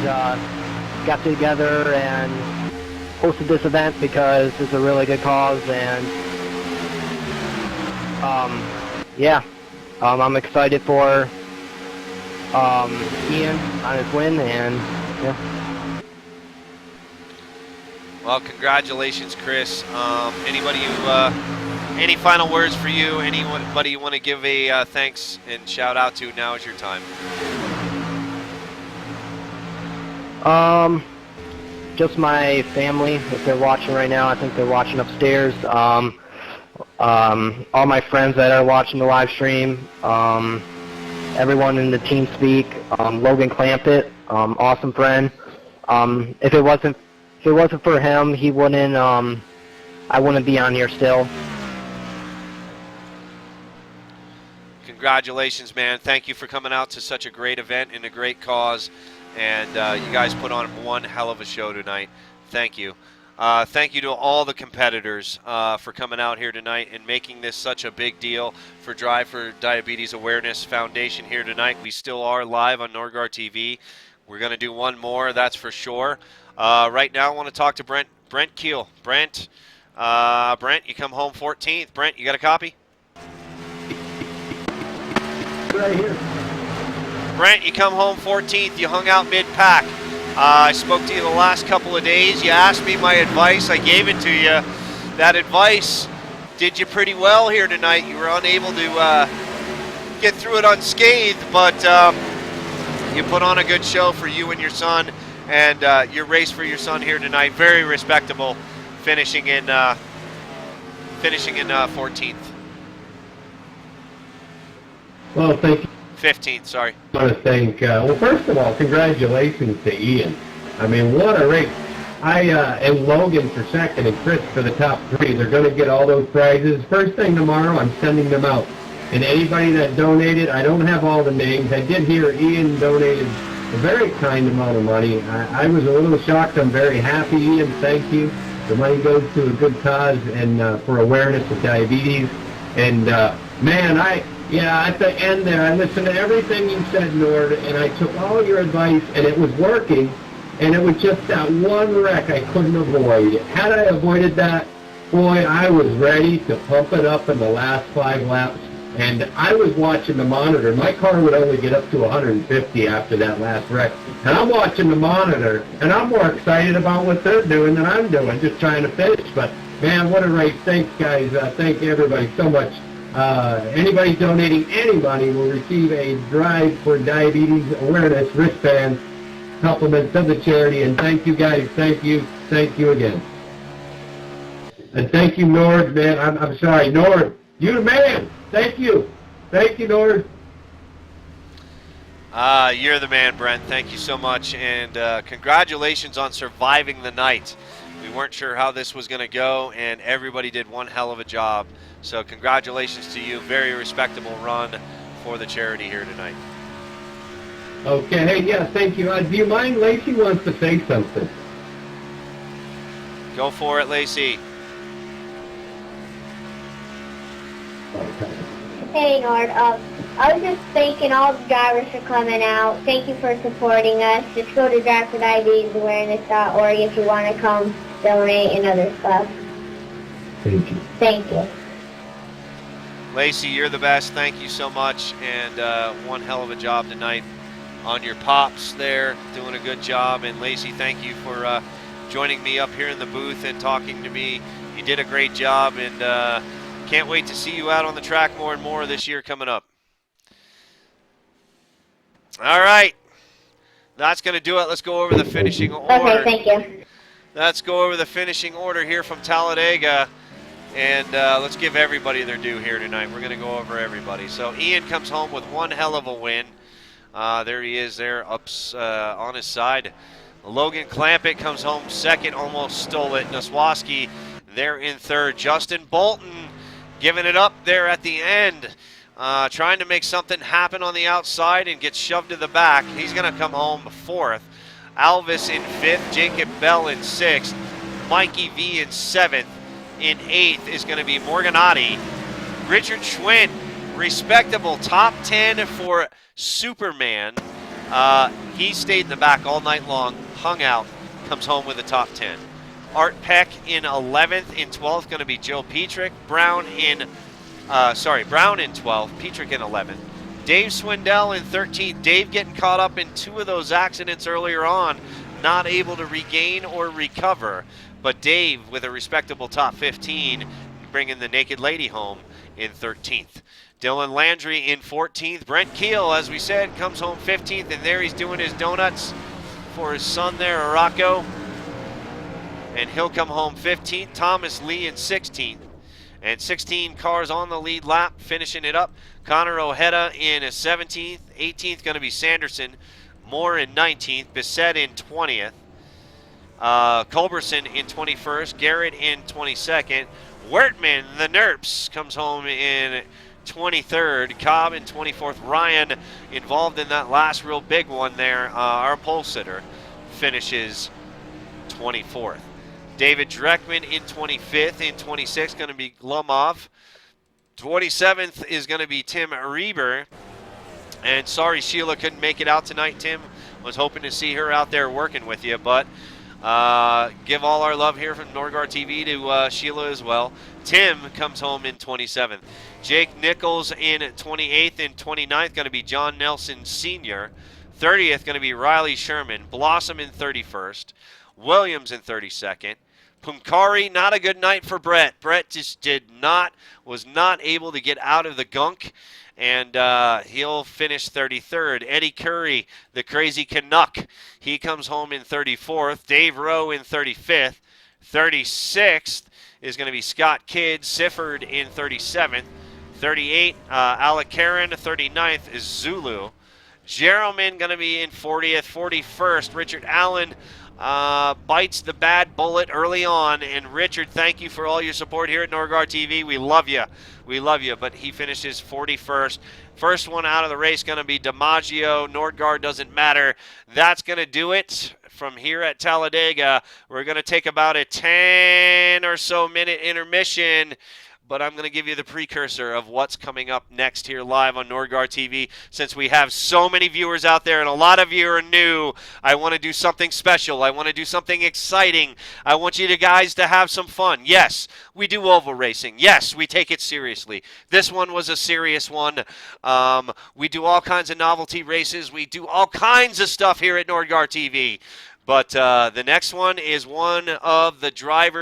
got together and hosted this event because it's a really good cause, and yeah, I'm excited for Ian on his win, and yeah. Well, congratulations, Chris. Any final words for you? Anybody you want to give a thanks and shout out to? Now is your time. Just my family, if they're watching right now. I think they're watching upstairs. All my friends that are watching the live stream. Everyone in the TeamSpeak. Logan Clampett, awesome friend. If it wasn't for him, he wouldn't. I wouldn't be on here still. Congratulations, man. Thank you for coming out to such a great event and a great cause. And you guys put on one hell of a show tonight. Thank you. Thank you to all the competitors for coming out here tonight and making this such a big deal for Drive for Diabetes Awareness Foundation here tonight. We still are live on Norgard TV. We're going to do one more, that's for sure. Right now I want to talk to Brent Keel. Brent, you come home 14th. Brent, you got a copy? Right here. Brent, you come home 14th. You hung out mid-pack. I spoke to you the last couple of days. You asked me my advice. I gave it to you. That advice did you pretty well here tonight. You were unable to get through it unscathed, but you put on a good show for you and your son, and your race for your son here tonight. Very respectable, finishing in 14th. Well, thank you. 15th, sorry. I want to thank, well, first of all, congratulations to Ian. I mean, what a race. and Logan for second and Chris for the top 3. They're going to get all those prizes. First thing tomorrow, I'm sending them out. And anybody that donated, I don't have all the names. I did hear Ian donated a very kind amount of money. I was a little shocked. I'm very happy, Ian. Thank you. The money goes to a good cause and for awareness of diabetes. And, man, at the end there, I listened to everything you said, Nord, and I took all your advice, and it was working. And it was just that one wreck I couldn't avoid. Had I avoided that, boy, I was ready to pump it up in the last 5 laps. And I was watching the monitor. My car would only get up to 150 after that last wreck. And I'm watching the monitor, and I'm more excited about what they're doing than I'm doing, just trying to finish. But, man, what a race. Thanks, guys. Thank everybody so much. Anybody donating any money will receive a Drive for Diabetes Awareness wristband compliments of the charity. And thank you, guys. Thank you again. And thank you, Nord, man. I'm sorry, Nord. You the man. Thank you. Thank you, Nord. You're the man, Brent. Thank you so much. And congratulations on surviving the night. We weren't sure how this was going to go, and everybody did one hell of a job. So congratulations to you. Very respectable run for the charity here tonight. Okay. Hey, yeah, thank you. Do you mind? Lacey wants to say something. Go for it, Lacey. Hey, Nord. I was just thanking all the drivers for coming out. Thank you for supporting us. Just go to drivefordiabetesawareness.org if you want to come donate and other stuff. Thank you. Thank you. Lacey, you're the best. Thank you so much. And one hell of a job tonight on your pops there. Doing a good job. And Lacey, thank you for joining me up here in the booth and talking to me. You did a great job, and can't wait to see you out on the track more and more this year coming up. All right. That's going to do it. Let's go over the finishing order. Okay, thank you. Let's go over the finishing order here from Talladega. And let's give everybody their due here tonight. We're going to go over everybody. So Ian comes home with one hell of a win. There he is there on his side. Logan Clampett comes home second, almost stole it. Noswoski there in third. Justin Bolton giving it up there at the end, trying to make something happen on the outside and gets shoved to the back. He's going to come home fourth. Alvis in fifth, Jacob Bell in sixth, Mikey V in seventh. In eighth is going to be Morganati. Richard Schwinn, respectable top 10 for Superman. He stayed in the back all night long, hung out, comes home with a top 10. Art Peck in 11th. In 12th, going to be Joe Petrick. Brown in 12th. Petrick in 11th. Dave Swindell in 13th. Dave getting caught up in two of those accidents earlier on, not able to regain or recover. But Dave with a respectable top 15, bringing the Naked Lady home in 13th. Dylan Landry in 14th. Brent Keel, as we said, comes home 15th, and there he's doing his donuts for his son there, Rocco. And he'll come home 15th. Thomas Lee in 16th. And 16 cars on the lead lap, finishing it up. Connor Ojeda in 17th. 18th going to be Sanderson. Moore in 19th. Bissett in 20th. Culberson in 21st. Garrett in 22nd. Wertman, the Nerps, comes home in 23rd. Cobb in 24th. Ryan involved in that last real big one there. Our pole sitter finishes 24th. David Dreckman in 25th. In 26th, going to be Glumov. 27th is going to be Tim Reber. And sorry Sheila couldn't make it out tonight, Tim. Was hoping to see her out there working with you, but give all our love here from Norgard TV to Sheila as well. Tim comes home in 27th. Jake Nichols in 28th. and 29th, going to be John Nelson Sr. 30th, going to be Riley Sherman. Blossom in 31st. Williams in 32nd. Punkari, not a good night for Brett. Brett just was not able to get out of the gunk, and he'll finish 33rd. Eddie Curry, the crazy Canuck, he comes home in 34th. Dave Rowe in 35th. 36th is going to be Scott Kidd. Sifford in 37th. 38, Alec Karen. 39th is Zulu. Jeromin going to be in 40th. 41st, Richard Allen. bites the bad bullet early on. And Richard, thank you for all your support here at Norgard TV. We love you. We love you. But he finishes 41st. First one out of the race going to be DiMaggio. Nordgaard doesn't matter. That's going to do it from here at Talladega. We're going to take about a 10 or so minute intermission. But I'm going to give you the precursor of what's coming up next here live on Norgard TV. Since we have so many viewers out there and a lot of you are new, I want to do something special. I want to do something exciting. I want you guys to have some fun. Yes, we do oval racing. Yes, we take it seriously. This one was a serious one. We do all kinds of novelty races. We do all kinds of stuff here at Norgard TV. But the next one is one of the drivers